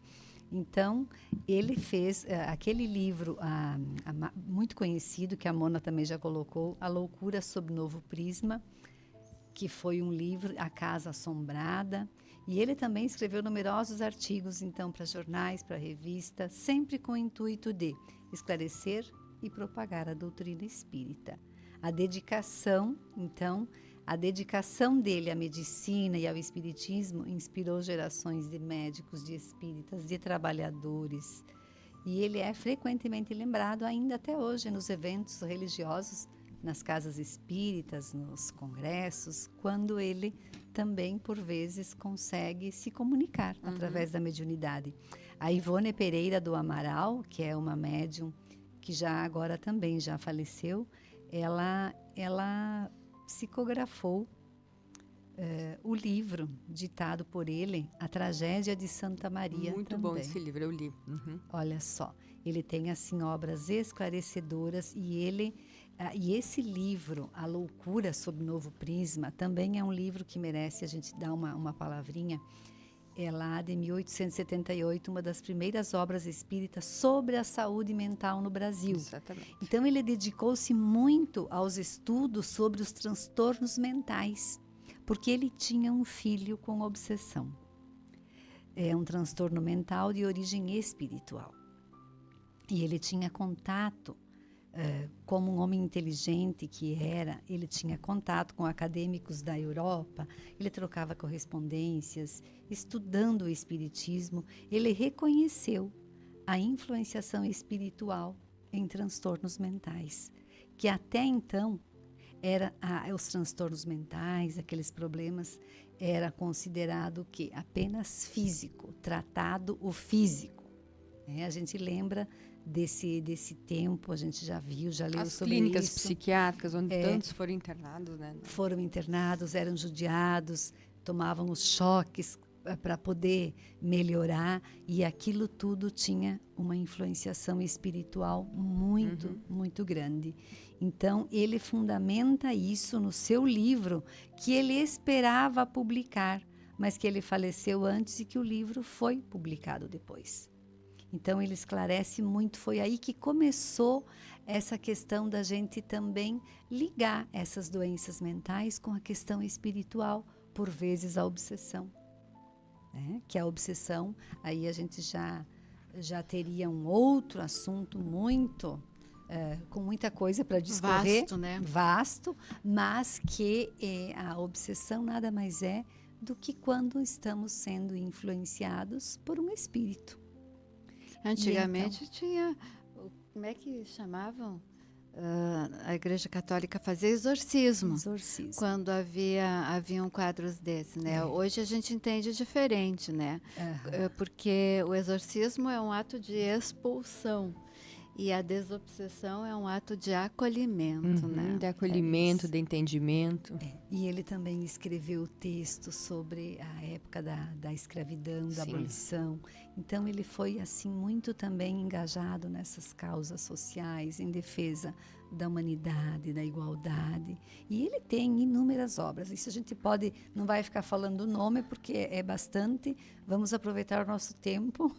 Então, ele fez aquele livro muito conhecido, que a Mona também já colocou, A Loucura sob Novo Prisma, que foi um livro, A Casa Assombrada. E ele também escreveu numerosos artigos, então, para jornais, para revistas, sempre com o intuito de esclarecer e propagar a doutrina espírita. A dedicação dele à medicina e ao espiritismo inspirou gerações de médicos, de espíritas, de trabalhadores. E ele é frequentemente lembrado ainda até hoje nos eventos religiosos, nas casas espíritas, nos congressos, quando ele também, por vezes, consegue se comunicar através da mediunidade. A Ivone Pereira do Amaral, que é uma médium que já agora também já faleceu, ela psicografou o livro ditado por ele, A Tragédia de Santa Maria. Muito também. bom esse livro, eu li. Olha só, ele tem assim obras esclarecedoras e esse livro, A Loucura sob Novo Prisma, também é um livro que merece a gente dar uma palavrinha. É lá de 1878, uma das primeiras obras espíritas sobre a saúde mental no Brasil. Exatamente. Então, ele dedicou-se muito aos estudos sobre os transtornos mentais, porque ele tinha um filho com obsessão. É um transtorno mental de origem espiritual. E ele tinha contato como um homem inteligente que era, ele tinha contato com acadêmicos da Europa, ele trocava correspondências, estudando o espiritismo, ele reconheceu a influenciação espiritual em transtornos mentais, que até então os transtornos mentais, aqueles problemas, era considerado que apenas físico, tratado o físico. A gente lembra desse tempo, a gente já viu, já leu As sobre clínicas isso. psiquiátricas, onde tantos foram internados, né? Foram internados, eram judiados, tomavam os choques para poder melhorar, e aquilo tudo tinha uma influenciação espiritual muito grande. Então, ele fundamenta isso no seu livro, que ele esperava publicar, mas que ele faleceu antes e que o livro foi publicado depois. Então, ele esclarece muito, foi aí que começou essa questão da gente também ligar essas doenças mentais com a questão espiritual, por vezes a obsessão. Que a obsessão, aí a gente já teria um outro assunto muito, com muita coisa para discorrer. Vasto, né? Vasto, mas que a obsessão nada mais é do que quando estamos sendo influenciados por um espírito. Antigamente tinha, como é que chamavam? A Igreja Católica fazia exorcismo. Quando haviam quadros desses, né? Hoje a gente entende diferente, né? Porque o exorcismo é um ato de expulsão e a desobsessão é um ato de acolhimento, né? De acolhimento, de entendimento. E ele também escreveu textos sobre a época da escravidão, da abolição. Então ele foi assim muito também engajado nessas causas sociais, em defesa da humanidade, da igualdade. E ele tem inúmeras obras. Isso a gente não vai ficar falando o nome porque é bastante. Vamos aproveitar o nosso tempo,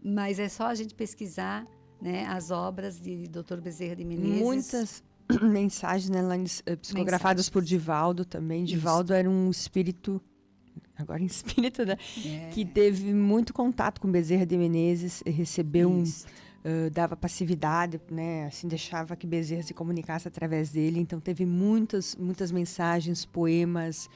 mas é só a gente pesquisar, né, as obras de Dr. Bezerra de Menezes. Muitas mensagens, né, psicografadas por Divaldo também. Divaldo era um espírito, agora em espírito, né, que teve muito contato com Bezerra de Menezes, recebeu dava passividade, né, assim, deixava que Bezerra se comunicasse através dele. Então teve muitas mensagens, poemas,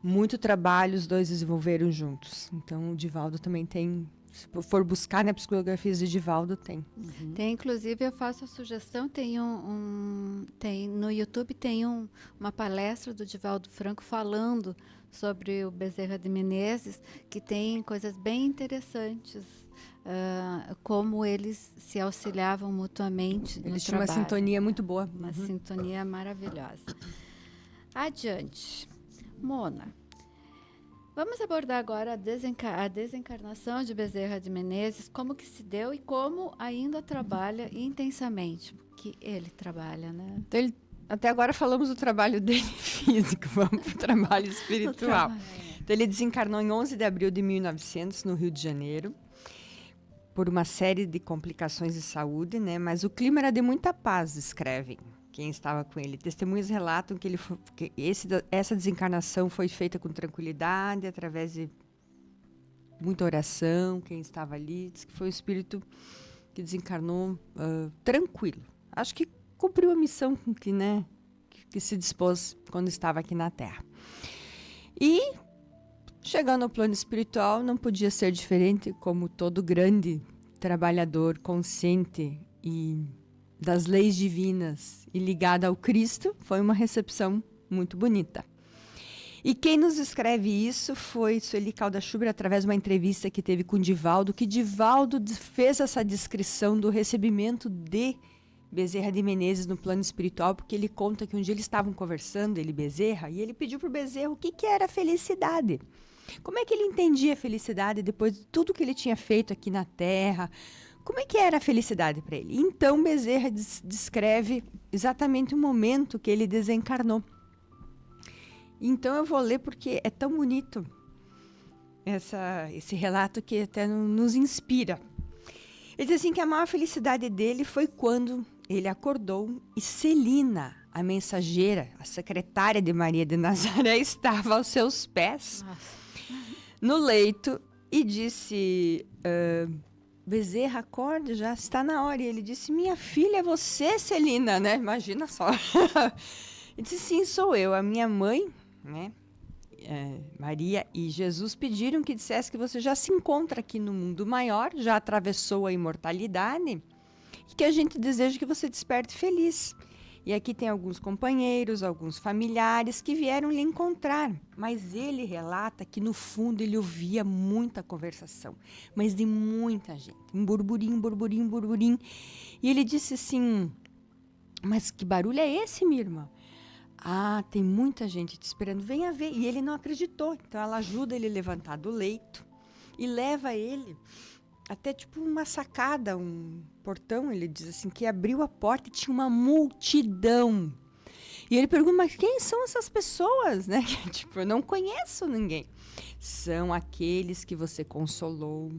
muito trabalho os dois desenvolveram juntos. Então o Divaldo também tem, se for buscar, né, psicografias de Divaldo, tem. Tem, inclusive, eu faço a sugestão, tem no YouTube tem uma palestra do Divaldo Franco falando sobre o Bezerra de Menezes, que tem coisas bem interessantes, como eles se auxiliavam mutuamente. Eles tinham uma sintonia muito boa. Uma sintonia maravilhosa. Adiante. Mona, vamos abordar agora a desencarnação de Bezerra de Menezes, como que se deu e como ainda trabalha intensamente, porque ele trabalha, né? Então, até agora falamos do trabalho dele físico, vamos para o trabalho espiritual. Então, ele desencarnou em 11 de abril de 1900, no Rio de Janeiro, por uma série de complicações de saúde, né? Mas o clima era de muita paz, escrevem quem estava com ele. Testemunhas relatam que essa desencarnação foi feita com tranquilidade, através de muita oração. Quem estava ali diz que foi o espírito que desencarnou tranquilo. Acho que cumpriu a missão que se dispôs quando estava aqui na Terra. E, chegando ao plano espiritual, não podia ser diferente, como todo grande trabalhador consciente e das leis divinas e ligada ao Cristo, foi uma recepção muito bonita. E quem nos escreve isso foi Sueli Calda Schubert, através de uma entrevista que teve com Divaldo, que Divaldo fez essa descrição do recebimento de Bezerra de Menezes no plano espiritual, porque ele conta que um dia eles estavam conversando, ele e Bezerra, e ele pediu para o Bezerra o que era felicidade. Como é que ele entendia a felicidade depois de tudo que ele tinha feito aqui na Terra? Como é que era a felicidade para ele? Então, Bezerra descreve exatamente o momento que ele desencarnou. Então, eu vou ler porque é tão bonito esse relato que até nos inspira. Ele diz assim que a maior felicidade dele foi quando ele acordou e Celina, a mensageira, a secretária de Maria de Nazaré, estava aos seus pés, no leito, e disse... Bezerra, acorde, já está na hora. E ele disse, minha filha, é você, Celina, né? Imagina só. Ele disse, sim, sou eu. A minha mãe, né? Maria e Jesus pediram que dissesse que você já se encontra aqui no mundo maior, já atravessou a imortalidade e que a gente deseja que você desperte feliz. E aqui tem alguns companheiros, alguns familiares que vieram lhe encontrar, mas ele relata que no fundo ele ouvia muita conversação, mas de muita gente, um burburinho, burburinho, burburinho. E ele disse assim, mas que barulho é esse, minha irmã? Ah, tem muita gente te esperando, venha ver. E ele não acreditou, então ela ajuda ele a levantar do leito e leva ele até tipo uma sacada, um portão, ele diz assim, que abriu a porta e tinha uma multidão. E ele pergunta, mas quem são essas pessoas, né? Tipo, eu não conheço ninguém. São aqueles que você consolou,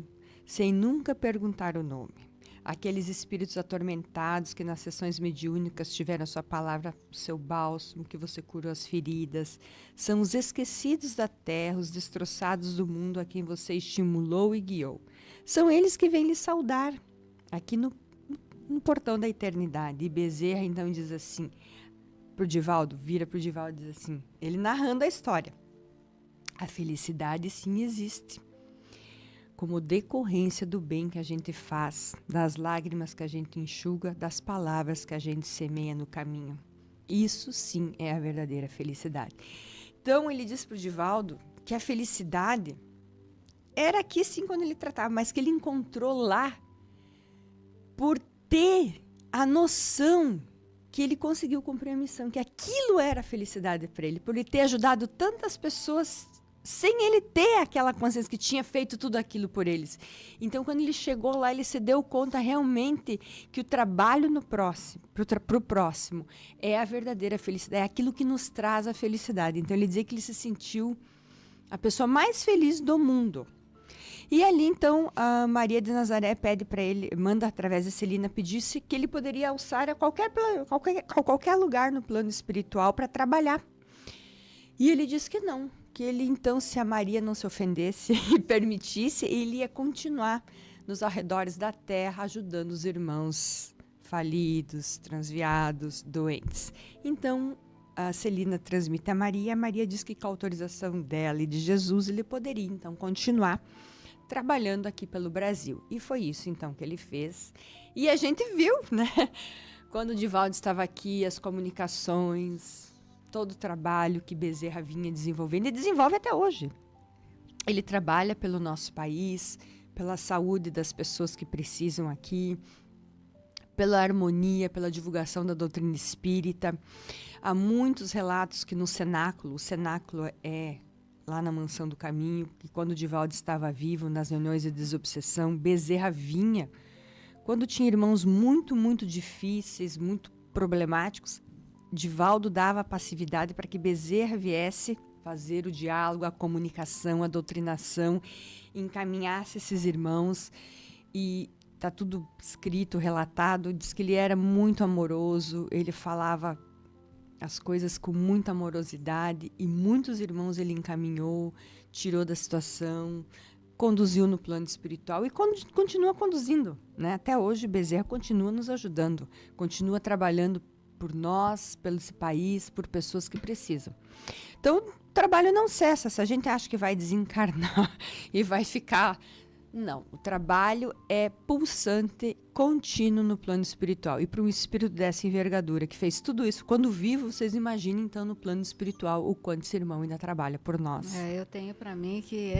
sem nunca perguntar o nome. Aqueles espíritos atormentados que nas sessões mediúnicas tiveram a sua palavra, o seu bálsamo, que você curou as feridas. São os esquecidos da terra, os destroçados do mundo a quem você estimulou e guiou. São eles que vêm lhe saudar aqui no portão da eternidade. E Bezerra então diz assim, pro Divaldo, vira pro Divaldo e diz assim, ele narrando a história. A felicidade sim existe. Como decorrência do bem que a gente faz, das lágrimas que a gente enxuga, das palavras que a gente semeia no caminho. Isso sim é a verdadeira felicidade. Então ele diz para o Divaldo que a felicidade era aqui sim quando ele tratava, mas que ele encontrou lá por ter a noção que ele conseguiu cumprir a missão, que aquilo era a felicidade para ele, por ele ter ajudado tantas pessoas sem ele ter aquela consciência que tinha feito tudo aquilo por eles. Então, quando ele chegou lá, ele se deu conta realmente que o trabalho no próximo, pro próximo, é a verdadeira felicidade, é aquilo que nos traz a felicidade. Então, ele dizia que ele se sentiu a pessoa mais feliz do mundo. E ali, então, a Maria de Nazaré pede para ele, manda através de Celina, pedisse que ele poderia alçar a qualquer lugar no plano espiritual para trabalhar. E ele disse que não. Que ele, então, se a Maria não se ofendesse e permitisse, ele ia continuar nos arredores da terra, ajudando os irmãos falidos, transviados, doentes. Então, a Celina transmite a Maria diz que com a autorização dela e de Jesus, ele poderia, então, continuar trabalhando aqui pelo Brasil. E foi isso, então, que ele fez. E a gente viu, né? Quando o Divaldo estava aqui, as comunicações, todo o trabalho que Bezerra vinha desenvolvendo e desenvolve até hoje. Ele trabalha pelo nosso país, pela saúde das pessoas que precisam aqui, pela harmonia, pela divulgação da doutrina espírita. Há muitos relatos que no cenáculo, o cenáculo é lá na Mansão do Caminho, que quando o Divaldo estava vivo, nas reuniões de desobsessão, Bezerra vinha. Quando tinha irmãos muito, muito difíceis, muito problemáticos, Divaldo dava passividade para que Bezerra viesse fazer o diálogo, a comunicação, a doutrinação, encaminhasse esses irmãos. E está tudo escrito, relatado. Diz que ele era muito amoroso, ele falava as coisas com muita amorosidade e muitos irmãos ele encaminhou, tirou da situação, conduziu no plano espiritual e continua conduzindo, né? Até hoje Bezerra continua nos ajudando, continua trabalhando por nós, pelo esse país, por pessoas que precisam. Então, o trabalho não cessa. Se a gente acha que vai desencarnar e vai ficar... Não, o trabalho é pulsante, contínuo no plano espiritual. E para um espírito dessa envergadura, que fez tudo isso, quando vivo, vocês imaginem, então, no plano espiritual, o quanto esse irmão ainda trabalha por nós. Eu tenho para mim que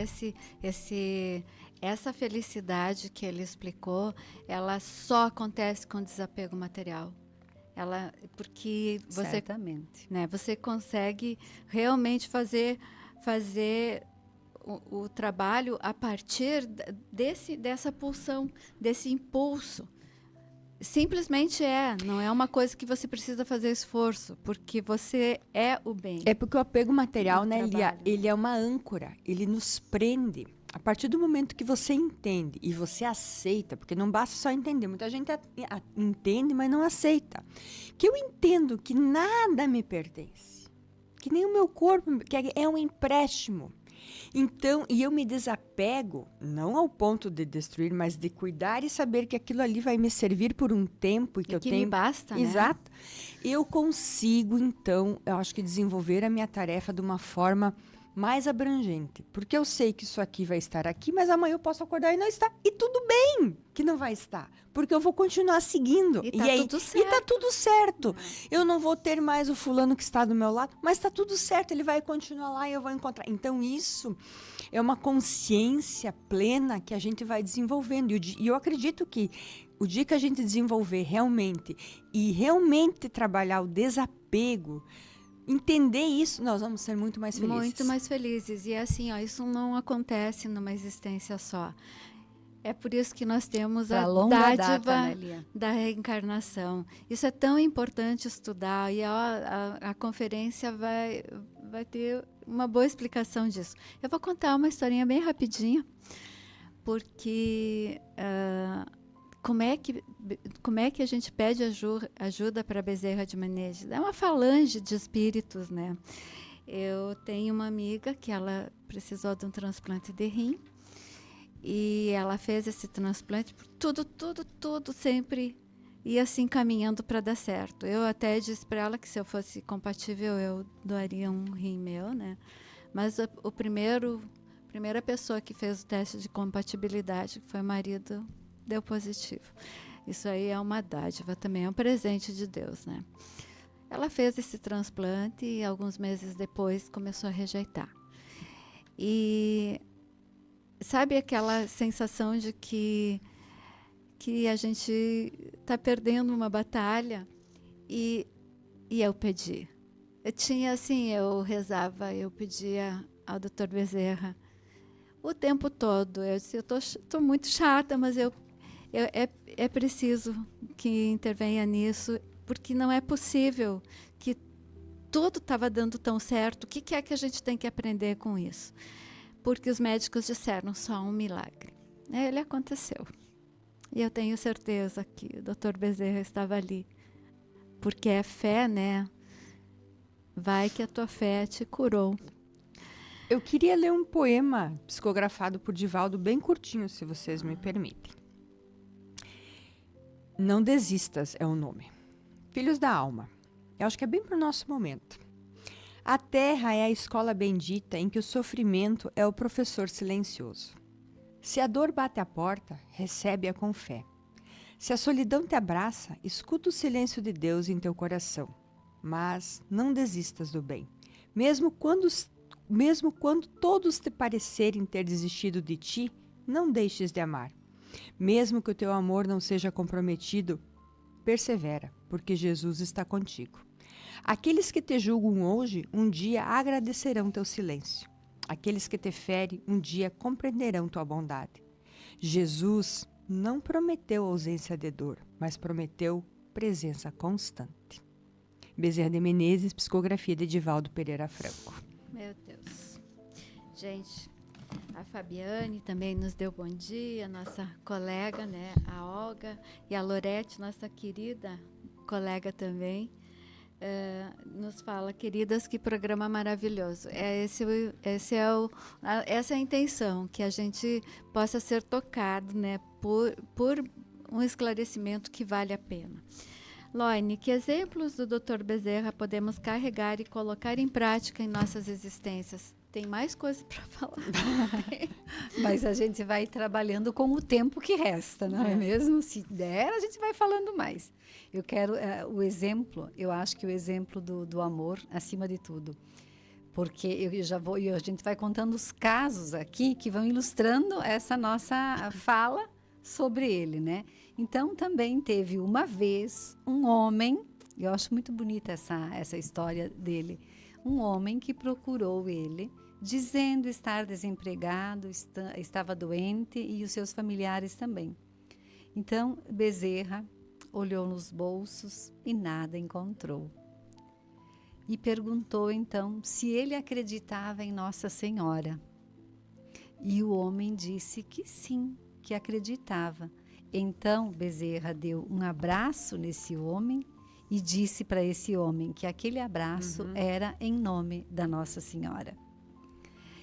essa felicidade que ele explicou, ela só acontece com desapego material. Porque você, certamente, né, você consegue realmente fazer o trabalho a partir dessa pulsão, desse impulso. Simplesmente não é uma coisa que você precisa fazer esforço, porque você é o bem. É porque o apego material, né, trabalho. ele é uma âncora, ele nos prende. A partir do momento que você entende e você aceita, porque não basta só entender, muita gente entende, mas não aceita. Que eu entendo que nada me pertence, que nem o meu corpo, que é um empréstimo. Então, e eu me desapego, não ao ponto de destruir, mas de cuidar e saber que aquilo ali vai me servir por um tempo e que eu que tenho... me basta, né? Exato. Eu consigo, então, eu acho que desenvolver a minha tarefa de uma forma mais abrangente. Porque eu sei que isso aqui vai estar aqui, mas amanhã eu posso acordar e não estar. E tudo bem que não vai estar. Porque eu vou continuar seguindo. E tá tudo E certo. tá tudo certo. Eu não vou ter mais o fulano que está do meu lado, mas tá tudo certo. Ele vai continuar lá e eu vou encontrar. Então, isso é uma consciência plena que a gente vai desenvolvendo. E eu acredito que o dia que a gente desenvolver realmente e realmente trabalhar o desapego, entender isso, nós vamos ser muito mais felizes. Muito mais felizes. E assim, ó, isso não acontece numa existência só. É por isso que nós temos Pra a longa data, dádiva né, Lia? da reencarnação. Isso é tão importante estudar e a conferência vai ter uma boa explicação disso. Eu vou contar uma historinha bem rapidinho, porque como é que a gente pede ajuda para Bezerra de Menezes? É uma falange de espíritos, né? Eu tenho uma amiga que ela precisou de um transplante de rim e ela fez esse transplante, tudo sempre ia assim caminhando para dar certo. Eu até disse para ela que se eu fosse compatível eu doaria um rim meu, né? Mas a primeira pessoa que fez o teste de compatibilidade, que foi o marido, deu positivo. Isso aí é uma dádiva também, é um presente de Deus, né? Ela fez esse transplante e alguns meses depois começou a rejeitar. E sabe aquela sensação de que a gente está perdendo uma batalha? E eu pedi. Eu tinha assim, eu rezava, eu pedia ao Dr. Bezerra o tempo todo. Eu disse, eu tô muito chata, mas é preciso que intervenha nisso, porque não é possível que tudo estava dando tão certo. O que é que a gente tem que aprender com isso? Porque os médicos disseram só um milagre. Ele aconteceu. E eu tenho certeza que o Dr. Bezerra estava ali. Porque é fé, né? Vai que a tua fé te curou. Eu queria ler um poema psicografado por Divaldo, bem curtinho, se vocês me permitem. Não Desistas é o nome. Filhos da Alma. Eu acho que é bem para o nosso momento. A terra é a escola bendita em que o sofrimento é o professor silencioso. Se a dor bate à porta, recebe-a com fé. Se a solidão te abraça, escuta o silêncio de Deus em teu coração. Mas não desistas do bem. Mesmo quando todos te parecerem ter desistido de ti, não deixes de amar. Mesmo que o teu amor não seja comprometido, persevera, porque Jesus está contigo. Aqueles que te julgam hoje, um dia agradecerão teu silêncio. Aqueles que te ferem, um dia compreenderão tua bondade. Jesus não prometeu ausência de dor, mas prometeu presença constante. Bezerra de Menezes, psicografia de Divaldo Pereira Franco. Meu Deus. Gente, a Fabiane também nos deu bom dia, nossa colega, né? A Olga e a Lorete, nossa querida colega também. Nos fala, queridas, que programa maravilhoso. Essa é a intenção, que a gente possa ser tocado, né, por um esclarecimento que vale a pena. Loine, que exemplos do Dr. Bezerra podemos carregar e colocar em prática em nossas existências? Tem mais coisa para falar. Mas a gente vai trabalhando com o tempo que resta, não é mesmo? Se der, a gente vai falando mais. Eu quero o exemplo, eu acho que o exemplo do amor, acima de tudo. Porque a gente vai contando os casos aqui que vão ilustrando essa nossa fala sobre ele, né? Então, também teve uma vez um homem, eu acho muito bonita essa história dele, um homem que procurou ele, dizendo estar desempregado, estava doente e os seus familiares também. Então, Bezerra olhou nos bolsos e nada encontrou. E perguntou, então, se ele acreditava em Nossa Senhora. E o homem disse que sim, que acreditava. Então, Bezerra deu um abraço nesse homem e disse para esse homem que aquele abraço era em nome da Nossa Senhora.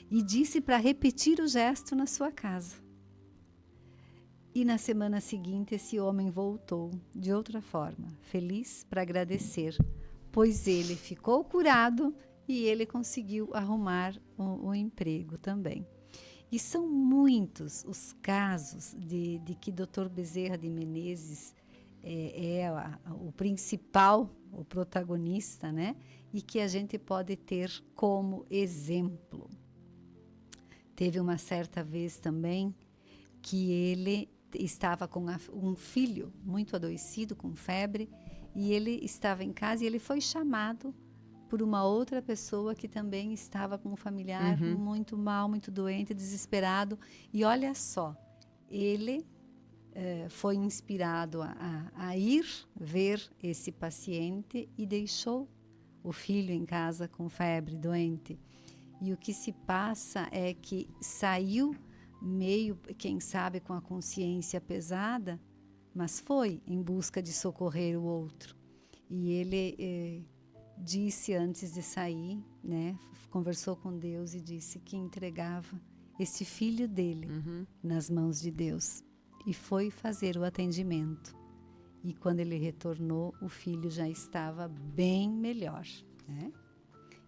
e disse para repetir o gesto na sua casa. E na semana seguinte esse homem voltou de outra forma, feliz para agradecer, pois ele ficou curado e ele conseguiu arrumar o emprego também. E são muitos os casos de que Dr. Bezerra de Menezes o principal, o protagonista, né? E que a gente pode ter como exemplo. Teve uma certa vez também que ele estava com um filho muito adoecido, com febre, e ele estava em casa e ele foi chamado por uma outra pessoa que também estava com um familiar muito mal, muito doente, desesperado. E olha só, ele foi inspirado a ir ver esse paciente e deixou o filho em casa com febre, doente. E o que se passa é que saiu meio, quem sabe, com a consciência pesada, mas foi em busca de socorrer o outro. E ele disse antes de sair, né, conversou com Deus e disse que entregava esse filho dele nas mãos de Deus. E foi fazer o atendimento. E quando ele retornou, o filho já estava bem melhor, né?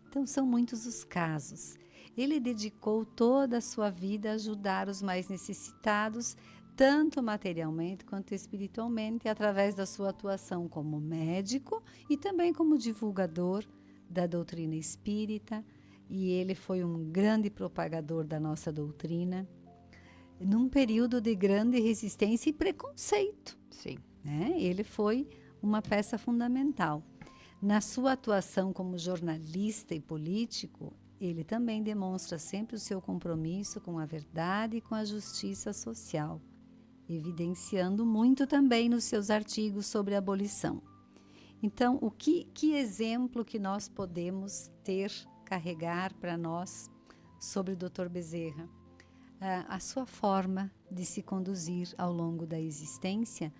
Então, são muitos os casos. Ele dedicou toda a sua vida a ajudar os mais necessitados, tanto materialmente quanto espiritualmente, através da sua atuação como médico e também como divulgador da doutrina espírita. E ele foi um grande propagador da nossa doutrina, num período de grande resistência e preconceito. Sim. Né? Ele foi uma peça fundamental. Na sua atuação como jornalista e político, ele também demonstra sempre o seu compromisso com a verdade e com a justiça social, evidenciando muito também nos seus artigos sobre a abolição. Então, que exemplo que nós podemos carregar para nós sobre o Dr. Bezerra? A sua forma de se conduzir ao longo da existência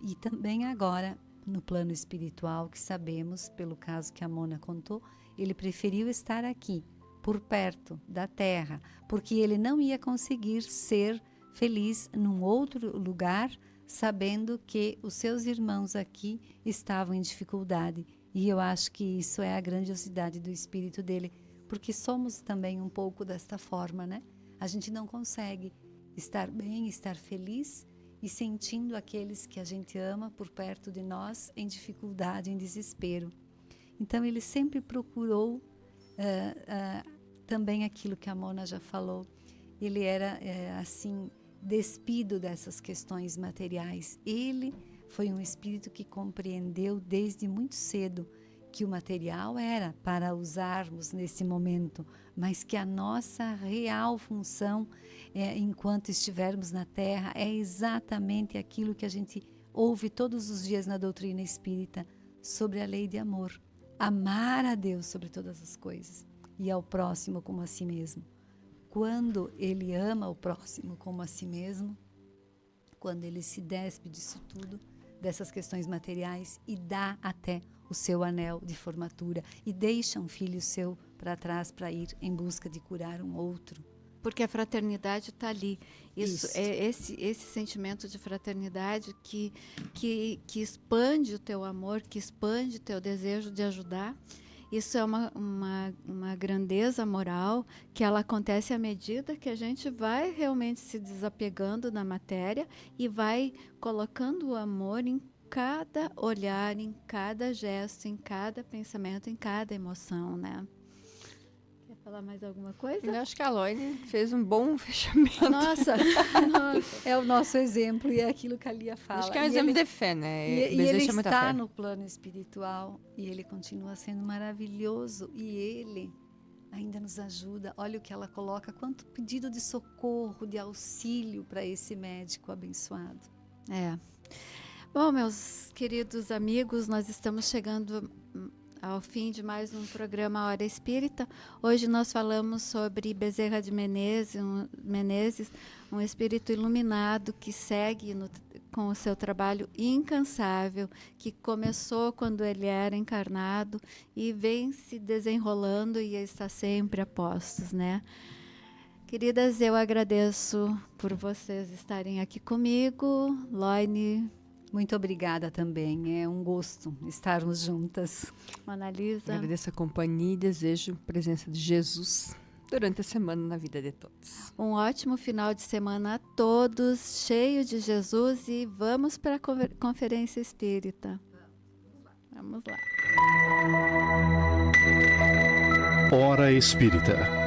e também agora no plano espiritual, que sabemos, pelo caso que a Mona contou, ele preferiu estar aqui, por perto da Terra, porque ele não ia conseguir ser feliz num outro lugar, sabendo que os seus irmãos aqui estavam em dificuldade. E eu acho que isso é a grandiosidade do espírito dele, porque somos também um pouco desta forma, né? A gente não consegue estar bem, estar feliz e sentindo aqueles que a gente ama por perto de nós em dificuldade, em desespero. Então ele sempre procurou também aquilo que a Mona já falou. Ele era assim, despido dessas questões materiais. Ele foi um espírito que compreendeu desde muito cedo que o material era para usarmos nesse momento, mas que a nossa real função, enquanto estivermos na Terra, é exatamente aquilo que a gente ouve todos os dias na doutrina espírita sobre a lei de amor. Amar a Deus sobre todas as coisas e ao próximo como a si mesmo. Quando ele ama o próximo como a si mesmo, quando ele se despe disso tudo, dessas questões materiais e dá até o seu anel de formatura e deixa um filho seu para trás para ir em busca de curar um outro. Porque a fraternidade está ali. Isso. É esse sentimento de fraternidade que expande o teu amor, que expande o teu desejo de ajudar. Isso é uma grandeza moral que ela acontece à medida que a gente vai realmente se desapegando da matéria e vai colocando o amor em cada olhar, em cada gesto, em cada pensamento, em cada emoção, né? Quer falar mais alguma coisa? Eu acho que a Loine fez um bom fechamento. Nossa, é o nosso exemplo e é aquilo que a Lia fala. Acho que é um exemplo de fé, né? E ele está no plano espiritual e ele continua sendo maravilhoso e ele ainda nos ajuda. Olha o que ela coloca, quanto pedido de socorro, de auxílio para esse médico abençoado. Bom, meus queridos amigos, nós estamos chegando ao fim de mais um programa Hora Espírita. Hoje nós falamos sobre Bezerra de Menezes, um espírito iluminado que segue com o seu trabalho incansável, que começou quando ele era encarnado e vem se desenrolando e está sempre a postos, né? Queridas, eu agradeço por vocês estarem aqui comigo. Loine, Muito obrigada também. É um gosto estarmos juntas. Mona Lisa. Agradeço a companhia e desejo a presença de Jesus durante a semana na vida de todos. Um ótimo final de semana a todos, cheio de Jesus, e vamos para a Conferência Espírita. Vamos lá. Hora Espírita.